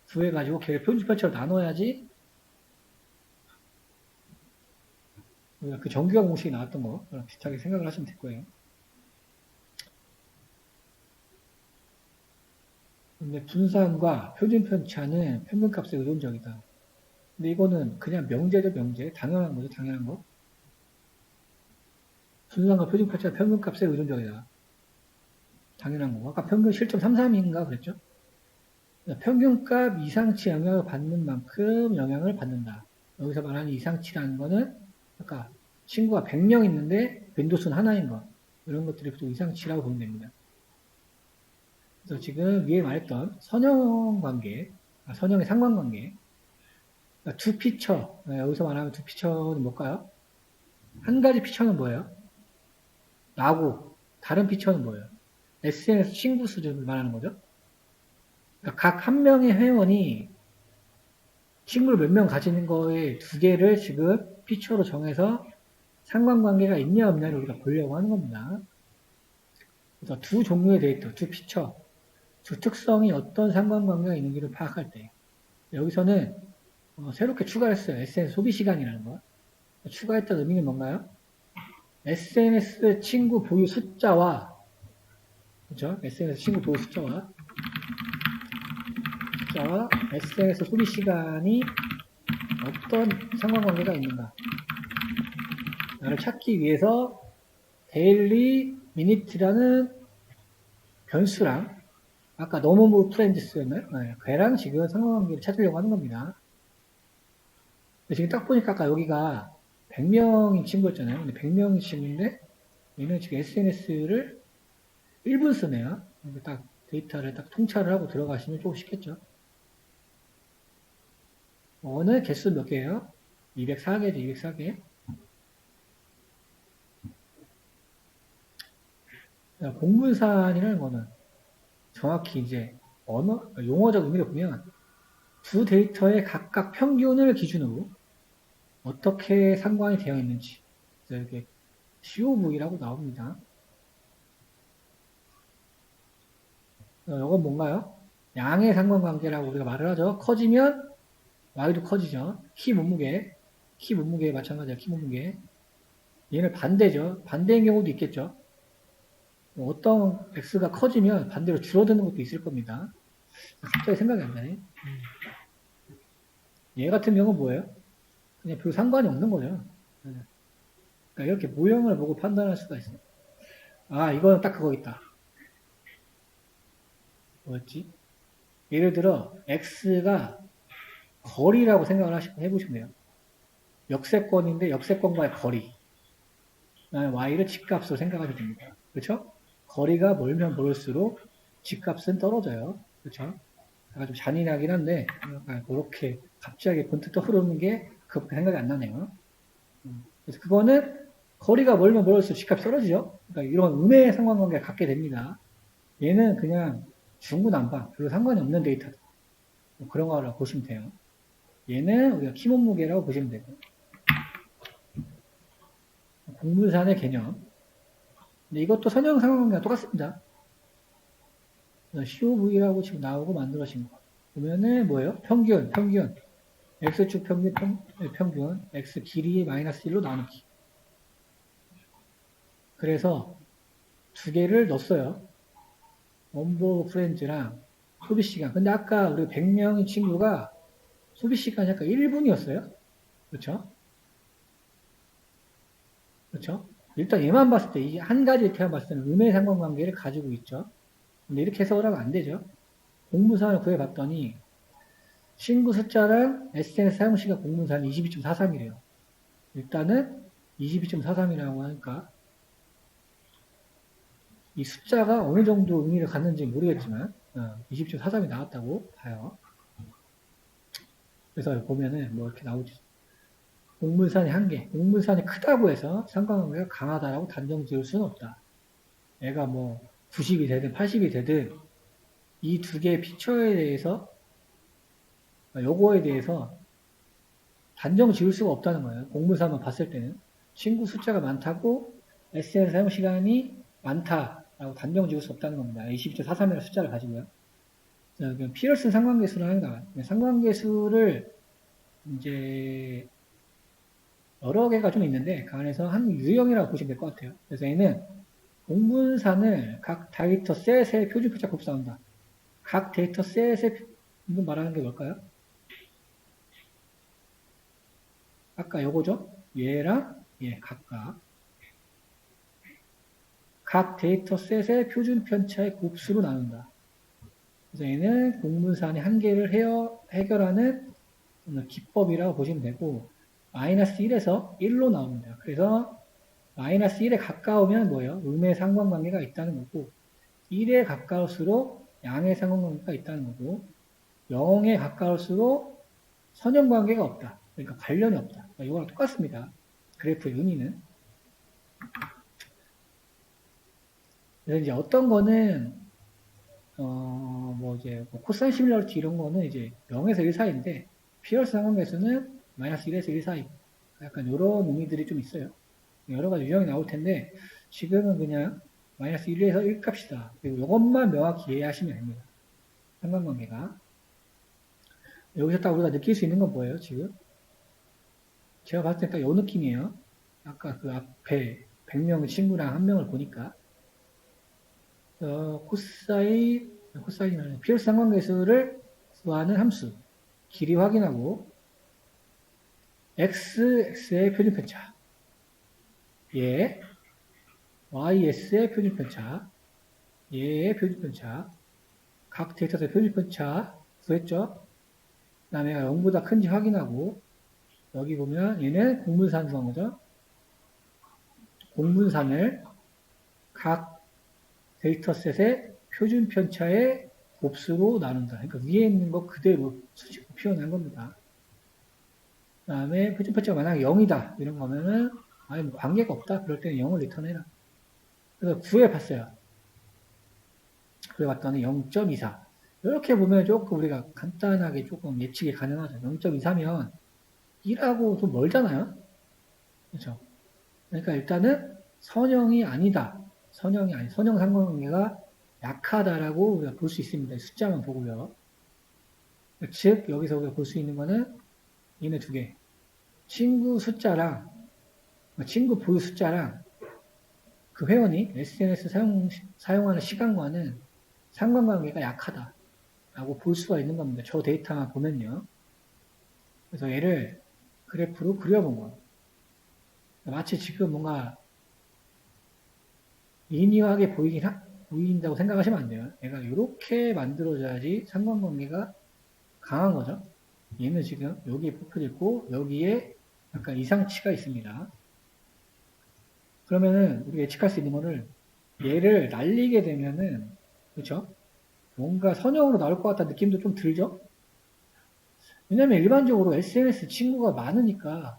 구해가지고 걔를 표준 편차로 나눠야지 그 정규화 공식이 나왔던 거랑 비슷하게 생각을 하시면 될 거예요. 근데 분산과 표준 편차는 평균값에 의존적이다. 근데 이거는 그냥 명제죠, 명제. 당연한 거죠, 당연한 거. 분산과 표준 편차는 평균값에 의존적이다. 당연한 거. 아까 평균 실점 33인가 그랬죠? 평균값 이상치 영향을 받는 만큼 영향을 받는다. 여기서 말하는 이상치라는 거는 아까 친구가 100명 있는데 빈도수는 하나인 거. 이런 것들이 또 이상치라고 보면 됩니다. 그래서 지금 위에 말했던 선형 관계, 선형의 상관관계, 그러니까 두 피처, 여기서 말하는 두 피처는 뭘까요? 한 가지 피처는 뭐예요? 나고, 다른 피처는 뭐예요? SNS 친구 수준을 말하는 거죠. 그러니까 각 한 명의 회원이 친구를 몇 명 가지는 거에 두 개를 지금 피처로 정해서 상관관계가 있냐 없냐를 우리가 보려고 하는 겁니다. 그래서 두 종류의 데이터, 두 피처, 두 특성이 어떤 상관관계가 있는지를 파악할 때 여기서는 새롭게 추가했어요. SNS 소비 시간이라는 거. 추가했던 의미는 뭔가요? SNS 친구 보유 숫자와 그렇죠? SNS 친구 보유 숫자와 SNS 소비 시간이 어떤 상관관계가 있는가 를 찾기 위해서 데일리 미니트라는 변수랑 아까 노멀 프렌즈스였나요? 네, 걔랑 지금 상관관계를 찾으려고 하는 겁니다. 지금 딱 보니까 아까 여기가 100명인 친구였잖아요. 근데 100명인 친구인데 얘는 지금 SNS를 1분 쓰네요. 딱 데이터를 딱 통찰을 하고 들어가시면 조금 쉽겠죠. 어느 개수 몇 개예요? 204개죠, 204개. 공분산이라는 거는 정확히 이제 용어적 의미를 보면 두 데이터의 각각 평균을 기준으로 어떻게 상관이 되어 있는지 이렇게 COV라고 나옵니다. 이건 뭔가요? 양의 상관관계라고 우리가 말을 하죠. 커지면 Y도 커지죠. 키 몸무게 마찬가지야. 키 몸무게. 얘는 반대죠. 반대인 경우도 있겠죠. 어떤 X가 커지면 반대로 줄어드는 것도 있을 겁니다. 갑자기 생각이 안 나네. 얘 같은 경우는 뭐예요? 그냥 별 상관이 없는 거죠. 그러니까 이렇게 모형을 보고 판단할 수가 있어요. 아, 이거는 딱 그거 있다. 뭐였지? 예를 들어, X가 거리라고 생각을 해보시면 돼요. 역세권인데 역세권과의 거리. Y를 집값으로 생각하셔도 됩니다. 그렇죠? 거리가 멀면 멀수록 집값은 떨어져요. 그렇죠? 약간 좀 잔인하긴 한데 그렇게 갑자기 번뜩 떠오르는 게 그렇게 생각이 안 나네요. 그래서 그거는 거리가 멀면 멀을수록 G값이 떨어지죠. 그러니까 이런 음의 상관관계를 갖게 됩니다. 얘는 그냥 중구난방, 별로 상관이 없는 데이터다. 뭐 그런 거라고 보시면 돼요. 얘는 우리가 키 몸무게라고 보시면 되고. 공분산의 개념. 근데 이것도 선형 상관관계가 똑같습니다. COV라고 지금 나오고 만들어진 거. 보면은 뭐예요? 평균. X축 평균, X 길이 마이너스 1로 나누기. 그래서 두 개를 넣었어요. 원보 프렌즈랑 소비 시간. 근데 아까 우리 100명의 친구가 소비 시간이 아까 1분이었어요. 그렇죠? 그렇죠? 일단 얘만 봤을 때, 이 한 가지 이렇게만 봤을 때는 음의 상관관계를 가지고 있죠. 근데 이렇게 해석을 하면 안 되죠. 공문산을 구해봤더니 친구 숫자랑 SNS 사용시간 공문산이 22.43이래요. 일단은 22.43이라고 하니까 이 숫자가 어느 정도 의미를 갖는지 모르겠지만 20.43이 나왔다고 봐요. 그래서 보면은 뭐 이렇게 나오죠. 공문산이 한계, 공문산이 크다고 해서 상관관계가 강하다라고 단정 지을 수는 없다. 얘가 뭐 90이 되든 80이 되든 이 두 개의 피처에 대해서 요거에 대해서 단정 지을 수가 없다는 거예요. 공문산만 봤을 때는 친구 숫자가 많다고 SNS 사용 시간이 많다라고 단정 지을 수 없다는 겁니다. 22.43이라는 숫자를 가지고요. 피어슨 상관계수를 합니다. 상관계수를 이제 여러 개가 좀 있는데 그 안에서 한 유형이라고 보시면 될 것 같아요. 그래서 얘는 공분산을 각 데이터 셋의 표준표차 곱사한다. 각 데이터 셋의 이건 말하는 게 뭘까요? 아까 요거죠? 얘랑 얘 각각 각 데이터 셋의 표준 편차의 곱수로 나눈다. 그래서 얘는 공분산의 한계를 해결하는 기법이라고 보시면 되고 마이너스 1에서 1로 나옵니다. 그래서 마이너스 1에 가까우면 뭐예요? 음의 상관관계가 있다는 거고 1에 가까울수록 양의 상관관계가 있다는 거고 0에 가까울수록 선형관계가 없다. 그러니까 관련이 없다. 그러니까 이거랑 똑같습니다. 그래프의 의미는. 그래서 이제 어떤 거는 코사인 시밀러리티 이런 거는 이제 0에서 1 사이인데 피어스 상관계수는 마이너스 1에서 1 사이. 약간 이런 의미들이 좀 있어요. 여러 가지 유형이 나올 텐데 지금은 그냥 마이너스 1에서 1 값이다. 그리고 이것만 명확히 이해하시면 됩니다. 상관관계가. 여기서 딱 우리가 느낄 수 있는 건 뭐예요, 지금? 제가 봤을 때 딱 이 느낌이에요. 아까 그 앞에 100명의 친구랑 한 명을 보니까 코사인은 피어스 상관계수를 구하는 함수 길이 확인하고 x의 표준편차 얘 ys의 표준편차 얘의 표준편차 각 데이터의 표준편차 구했죠. 그 다음에 0보다 큰지 확인하고 여기 보면 얘는 공분산 구한 거죠. 공분산을 각 데이터셋의 표준 편차의 곱수로 나눈다. 그러니까 위에 있는 거 그대로 수식으로 표현한 겁니다. 그 다음에 표준 편차가 만약에 0이다. 이런 거면은 아니 뭐 관계가 없다. 그럴 때는 0을 리턴해라. 그래서 구해봤어요. 구해봤더니 0.24. 이렇게 보면 조금 우리가 간단하게 조금 예측이 가능하죠. 0.23이면 1하고 좀 멀잖아요. 그렇죠? 그러니까 일단은 선형이 아니다. 선형 상관관계가 약하다라고 우리가 볼 수 있습니다. 숫자만 보고요. 즉, 여기서 우리가 볼 수 있는 거는 얘네 두 개. 친구 숫자랑, 친구 보유 숫자랑 그 회원이 SNS 사용하는 시간과는 상관관계가 약하다라고 볼 수가 있는 겁니다. 저 데이터만 보면요. 그래서 얘를 그래프로 그려본 거예요. 마치 지금 뭔가 리니어하게 보인다고 생각하시면 안 돼요. 얘가 이렇게 만들어져야지 상관관계가 강한 거죠. 얘는 지금 여기에 뽑혀 있고 여기에 약간 이상치가 있습니다. 그러면은 우리가 예측할 수 있는 거를 얘를 날리게 되면은 그렇죠? 뭔가 선형으로 나올 것 같다는 느낌도 좀 들죠? 왜냐면 일반적으로 SNS 친구가 많으니까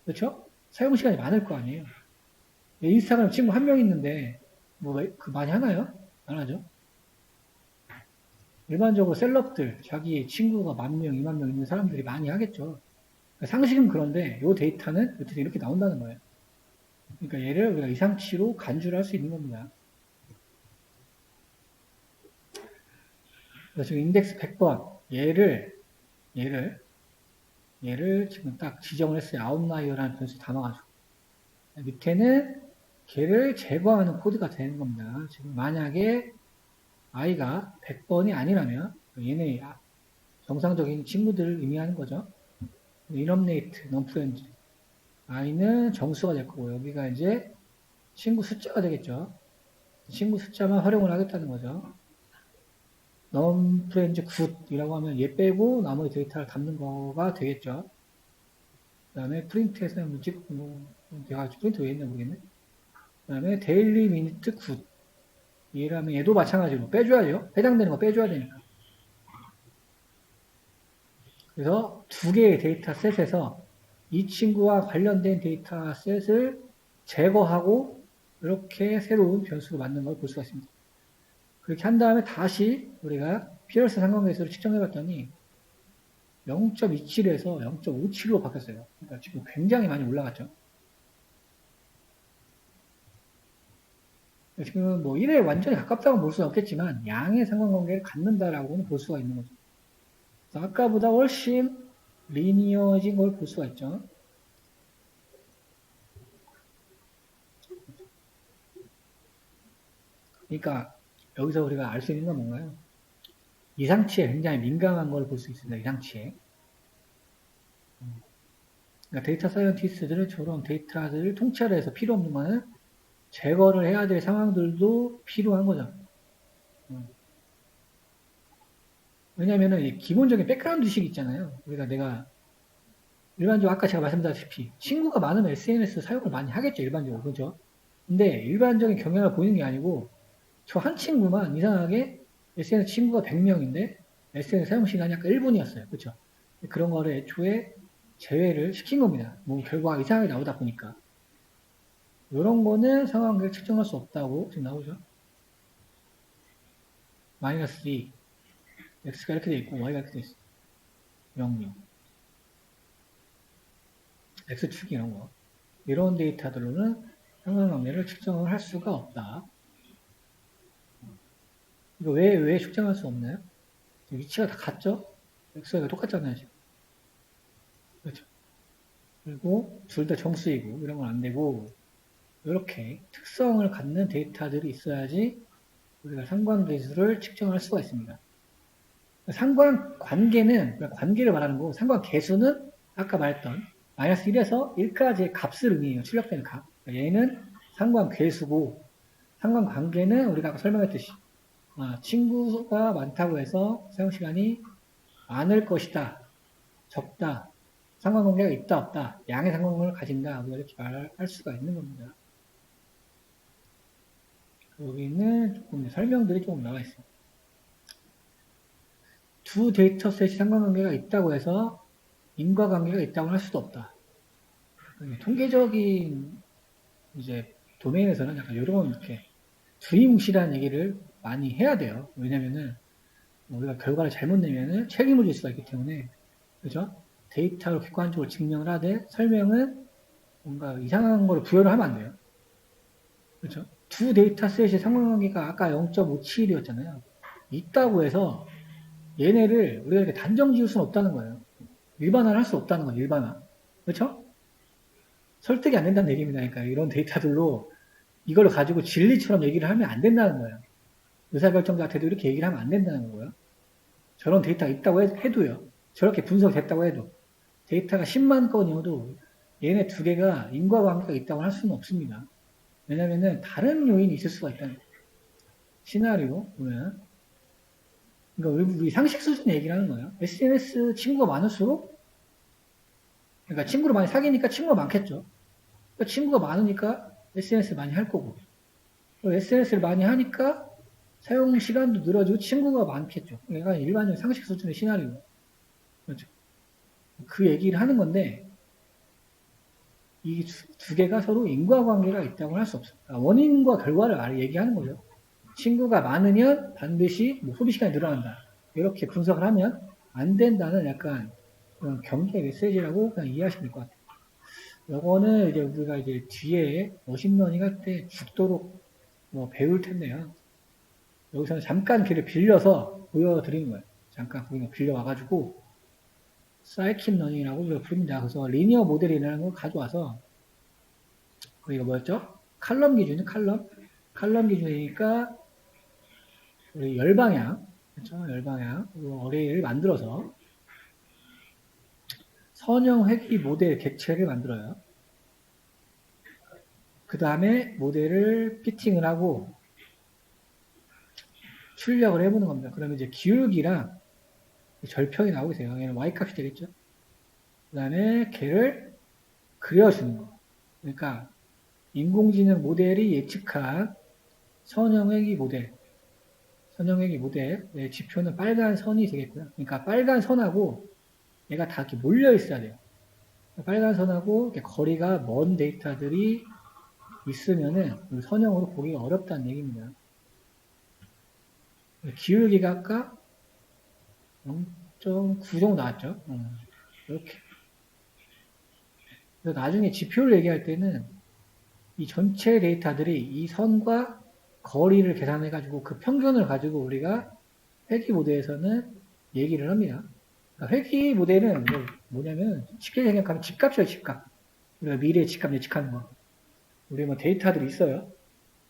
그렇죠? 사용 시간이 많을 거 아니에요. 인스타그램 친구 한 명 있는데 그 많이 하나요? 안 하죠. 일반적으로 셀럽들 자기 친구가 10,000명, 20,000명 있는 사람들이 많이 하겠죠. 상식은 그런데 이 데이터는 이렇게 나온다는 거예요. 그러니까 얘를 우리가 이상치로 간주를 할 수 있는 겁니다. 그래서 지금 인덱스 100번 얘를 지금 딱 지정을 했어요. 아웃라이어라는 변수 담아가지고 밑에는 걔를 제거하는 코드가 되는 겁니다. 지금 만약에 i가 100번이 아니라면 얘네 정상적인 친구들을 의미하는 거죠. 이넘네이트, 넘프렌즈 i는 정수가 될 거고 여기가 이제 친구 숫자가 되겠죠. 친구 숫자만 활용을 하겠다는 거죠. 넘프렌즈 굿이라고 하면 얘 빼고 나머지 데이터를 담는 거가 되겠죠. 그 다음에 프린트해서 한번 찍고 내가 프린트 왜 했나 모르겠네. 그 다음에 데일리 미니트 굿 얘라면 얘도 마찬가지로 빼줘야죠. 해당되는 거 빼줘야 되니까. 그래서 두 개의 데이터 셋에서 이 친구와 관련된 데이터 셋을 제거하고 이렇게 새로운 변수로 만든 걸 볼 수가 있습니다. 그렇게 한 다음에 다시 우리가 피어스 상관계수를 측정해 봤더니 0.27에서 0.57로 바뀌었어요. 그러니까 지금 굉장히 많이 올라갔죠. 지금 뭐 1에 완전히 가깝다고 볼 수는 없겠지만 양의 상관관계를 갖는다라고는 볼 수가 있는 거죠. 아까보다 훨씬 리니어진 걸 볼 수가 있죠. 그러니까 여기서 우리가 알 수 있는 건 뭔가요? 이상치에 굉장히 민감한 걸 볼 수 있습니다. 이상치에. 그러니까 데이터 사이언티스트들은 저런 데이터들을 통찰해서 필요 없는 거는 제거를 해야 될 상황들도 필요한 거죠. 왜냐면은 기본적인 백그라운드 식 있잖아요. 우리가 내가 일반적으로 아까 제가 말씀드렸다시피 친구가 많으면 SNS 사용을 많이 하겠죠. 일반적으로. 그죠? 근데 일반적인 경향을 보이는 게 아니고 저 한 친구만 이상하게 SNS 친구가 100명인데 SNS 사용 시간이 아까 1분이었어요. 그렇죠? 그런 거를 애초에 제외를 시킨 겁니다. 뭐 결과가 이상하게 나오다 보니까. 이런 거는 상황을 측정할 수 없다고 지금 나오죠. 마이너스 2. x가 이렇게 돼 있고 y가 이렇게 돼 있어. 0, 0. x축 이런 거. 이런 데이터들로는 상관관계를 측정을 할 수가 없다. 이거 왜 측정할 수 없나요? 위치가 다 같죠? x가 똑같잖아요, 지금. 그렇죠. 그리고 둘 다 정수이고 이런 건 안 되고 이렇게 특성을 갖는 데이터들이 있어야지 우리가 상관계수를 측정할 수가 있습니다. 상관관계는 관계를 말하는 거고 상관계수는 아까 말했던 마이너스 1에서 1까지의 값을 의미해요. 출력되는 값. 그러니까 얘는 상관계수고 상관관계는 우리가 아까 설명했듯이 친구가 많다고 해서 사용시간이 많을 것이다. 적다. 상관관계가 있다 없다. 양의 상관관계를 가진다. 우리가 이렇게 말할 수가 있는 겁니다. 여기는 조금 설명들이 조금 나와 있어요. 두 데이터셋이 상관관계가 있다고 해서 인과관계가 있다고 할 수도 없다. 통계적인 이제 도메인에서는 약간 이런 이렇게 두리뭉실한 얘기를 많이 해야 돼요. 왜냐면은 우리가 결과를 잘못 내면은 책임을 질 수가 있기 때문에 그죠? 데이터로 객관적으로 증명을 하되 설명은 뭔가 이상한 걸 부여를 하면 안 돼요. 그렇죠? 두 데이터셋의 상관관계가 아까 0.57이었잖아요. 있다고 해서 얘네를 우리가 이렇게 단정 지을 수는 없다는 거예요. 일반화를 할 수 없다는 거예요. 일반화. 그렇죠? 설득이 안 된다는 얘기입니다. 그러니까 이런 데이터들로 이걸 가지고 진리처럼 얘기를 하면 안 된다는 거예요. 의사결정자한테도 이렇게 얘기를 하면 안 된다는 거고요. 저런 데이터가 있다고 해도요. 저렇게 분석됐다고 해도 데이터가 10만 건이어도 얘네 두 개가 인과관계가 있다고 할 수는 없습니다. 왜냐면은 다른 요인이 있을 수가 있다는 거예요. 시나리오 보면 그러니까 우리 상식 수준의 얘기를 하는 거예요. SNS 친구가 많을수록 그러니까 친구를 많이 사귀니까 친구가 많겠죠. 그러니까 친구가 많으니까 SNS를 많이 할 거고 SNS를 많이 하니까 사용 시간도 늘어지고 친구가 많겠죠. 그러니까 일반적인 상식 수준의 시나리오. 그렇죠. 그 얘기를 하는 건데 이 두 개가 서로 인과관계가 있다고 할 수 없어요. 그러니까 원인과 결과를 얘기하는 거죠. 친구가 많으면 반드시 뭐 소비 시간이 늘어난다. 이렇게 분석을 하면 안 된다는 약간 그런 경계 메시지라고 그냥 이해하시면 될 것 같아요. 요거는 이제 우리가 이제 뒤에 머신러닝 할 때 죽도록 뭐 배울 텐데요. 여기서는 잠깐 길을 빌려서 보여드리는 거예요. 잠깐 거기 빌려와가지고 사이킥 러닝이라고 부릅니다. 그래서 리니어 모델이라는 걸 가져와서 우리가 뭐였죠? 칼럼 기준이 칼럼 기준이니까 우리 열방향 그렇죠? 열방향 어레이를 만들어서 선형 회귀 모델 객체를 만들어요. 그 다음에 모델을 피팅을 하고 출력을 해보는 겁니다. 그러면 이제 기울기랑 절평이 나오게 돼요. 얘는 y값이 되겠죠. 그 다음에 걔를 그려주는 거. 그러니까 인공지능 모델이 예측한 선형회귀 모델, 선형회귀 모델의 지표는 빨간 선이 되겠고요. 그러니까 빨간 선하고 얘가 다 이렇게 몰려 있어야 돼요. 빨간 선하고 거리가 먼 데이터들이 있으면은 선형으로 보기가 어렵다는 얘기입니다. 기울기가 아까 0.9 정도 나왔죠. 이렇게. 그래서 나중에 지표를 얘기할 때는 이 전체 데이터들이 이 선과 거리를 계산해가지고 그 평균을 가지고 우리가 회귀 모델에서는 얘기를 합니다. 그러니까 회귀 모델은 뭐냐면 쉽게 생각하면 집값이에요, 집값. 우리가 미래의 집값 예측하는 거. 우리 뭐 데이터들이 있어요.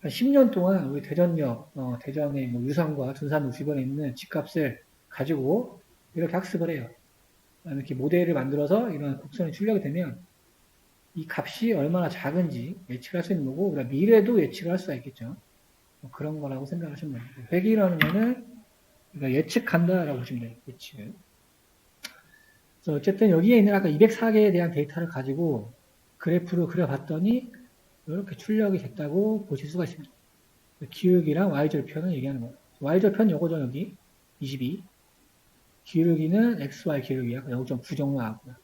한 10년 동안 우리 대전역, 대전의 뭐 유성과 둔산로 주변에 있는 집값을 가지고 이렇게 학습을 해요. 이렇게 모델을 만들어서 이런 곡선이 출력이 되면 이 값이 얼마나 작은지 예측할 수 있는 거고, 우리가 미래도 예측을 할 수가 있겠죠. 뭐 그런 거라고 생각하시면 돼요. 회귀라는 거는 예측한다라고 보시면 돼요. 예측. 그래서 어쨌든 여기에 있는 아까 204개에 대한 데이터를 가지고 그래프를 그려봤더니 이렇게 출력이 됐다고 보실 수가 있습니다. 기울기랑 y절편을 얘기하는 거예요. y절편 요거죠, 여기. 22. 기울기는 xy 기울기야. 0.9 정도 나왔고요.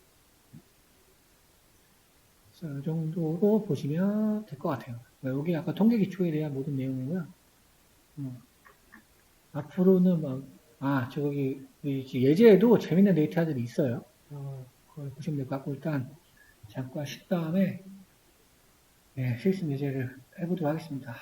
이 정도로 보시면 될 것 같아요. 여기 아까 통계 기초에 대한 모든 내용이고요. 앞으로는 저기 예제에도 재밌는 데이터들이 있어요. 그걸 보시면 될 것 같고, 일단 잠깐 쉰 다음에 실습 예제를 해보도록 하겠습니다.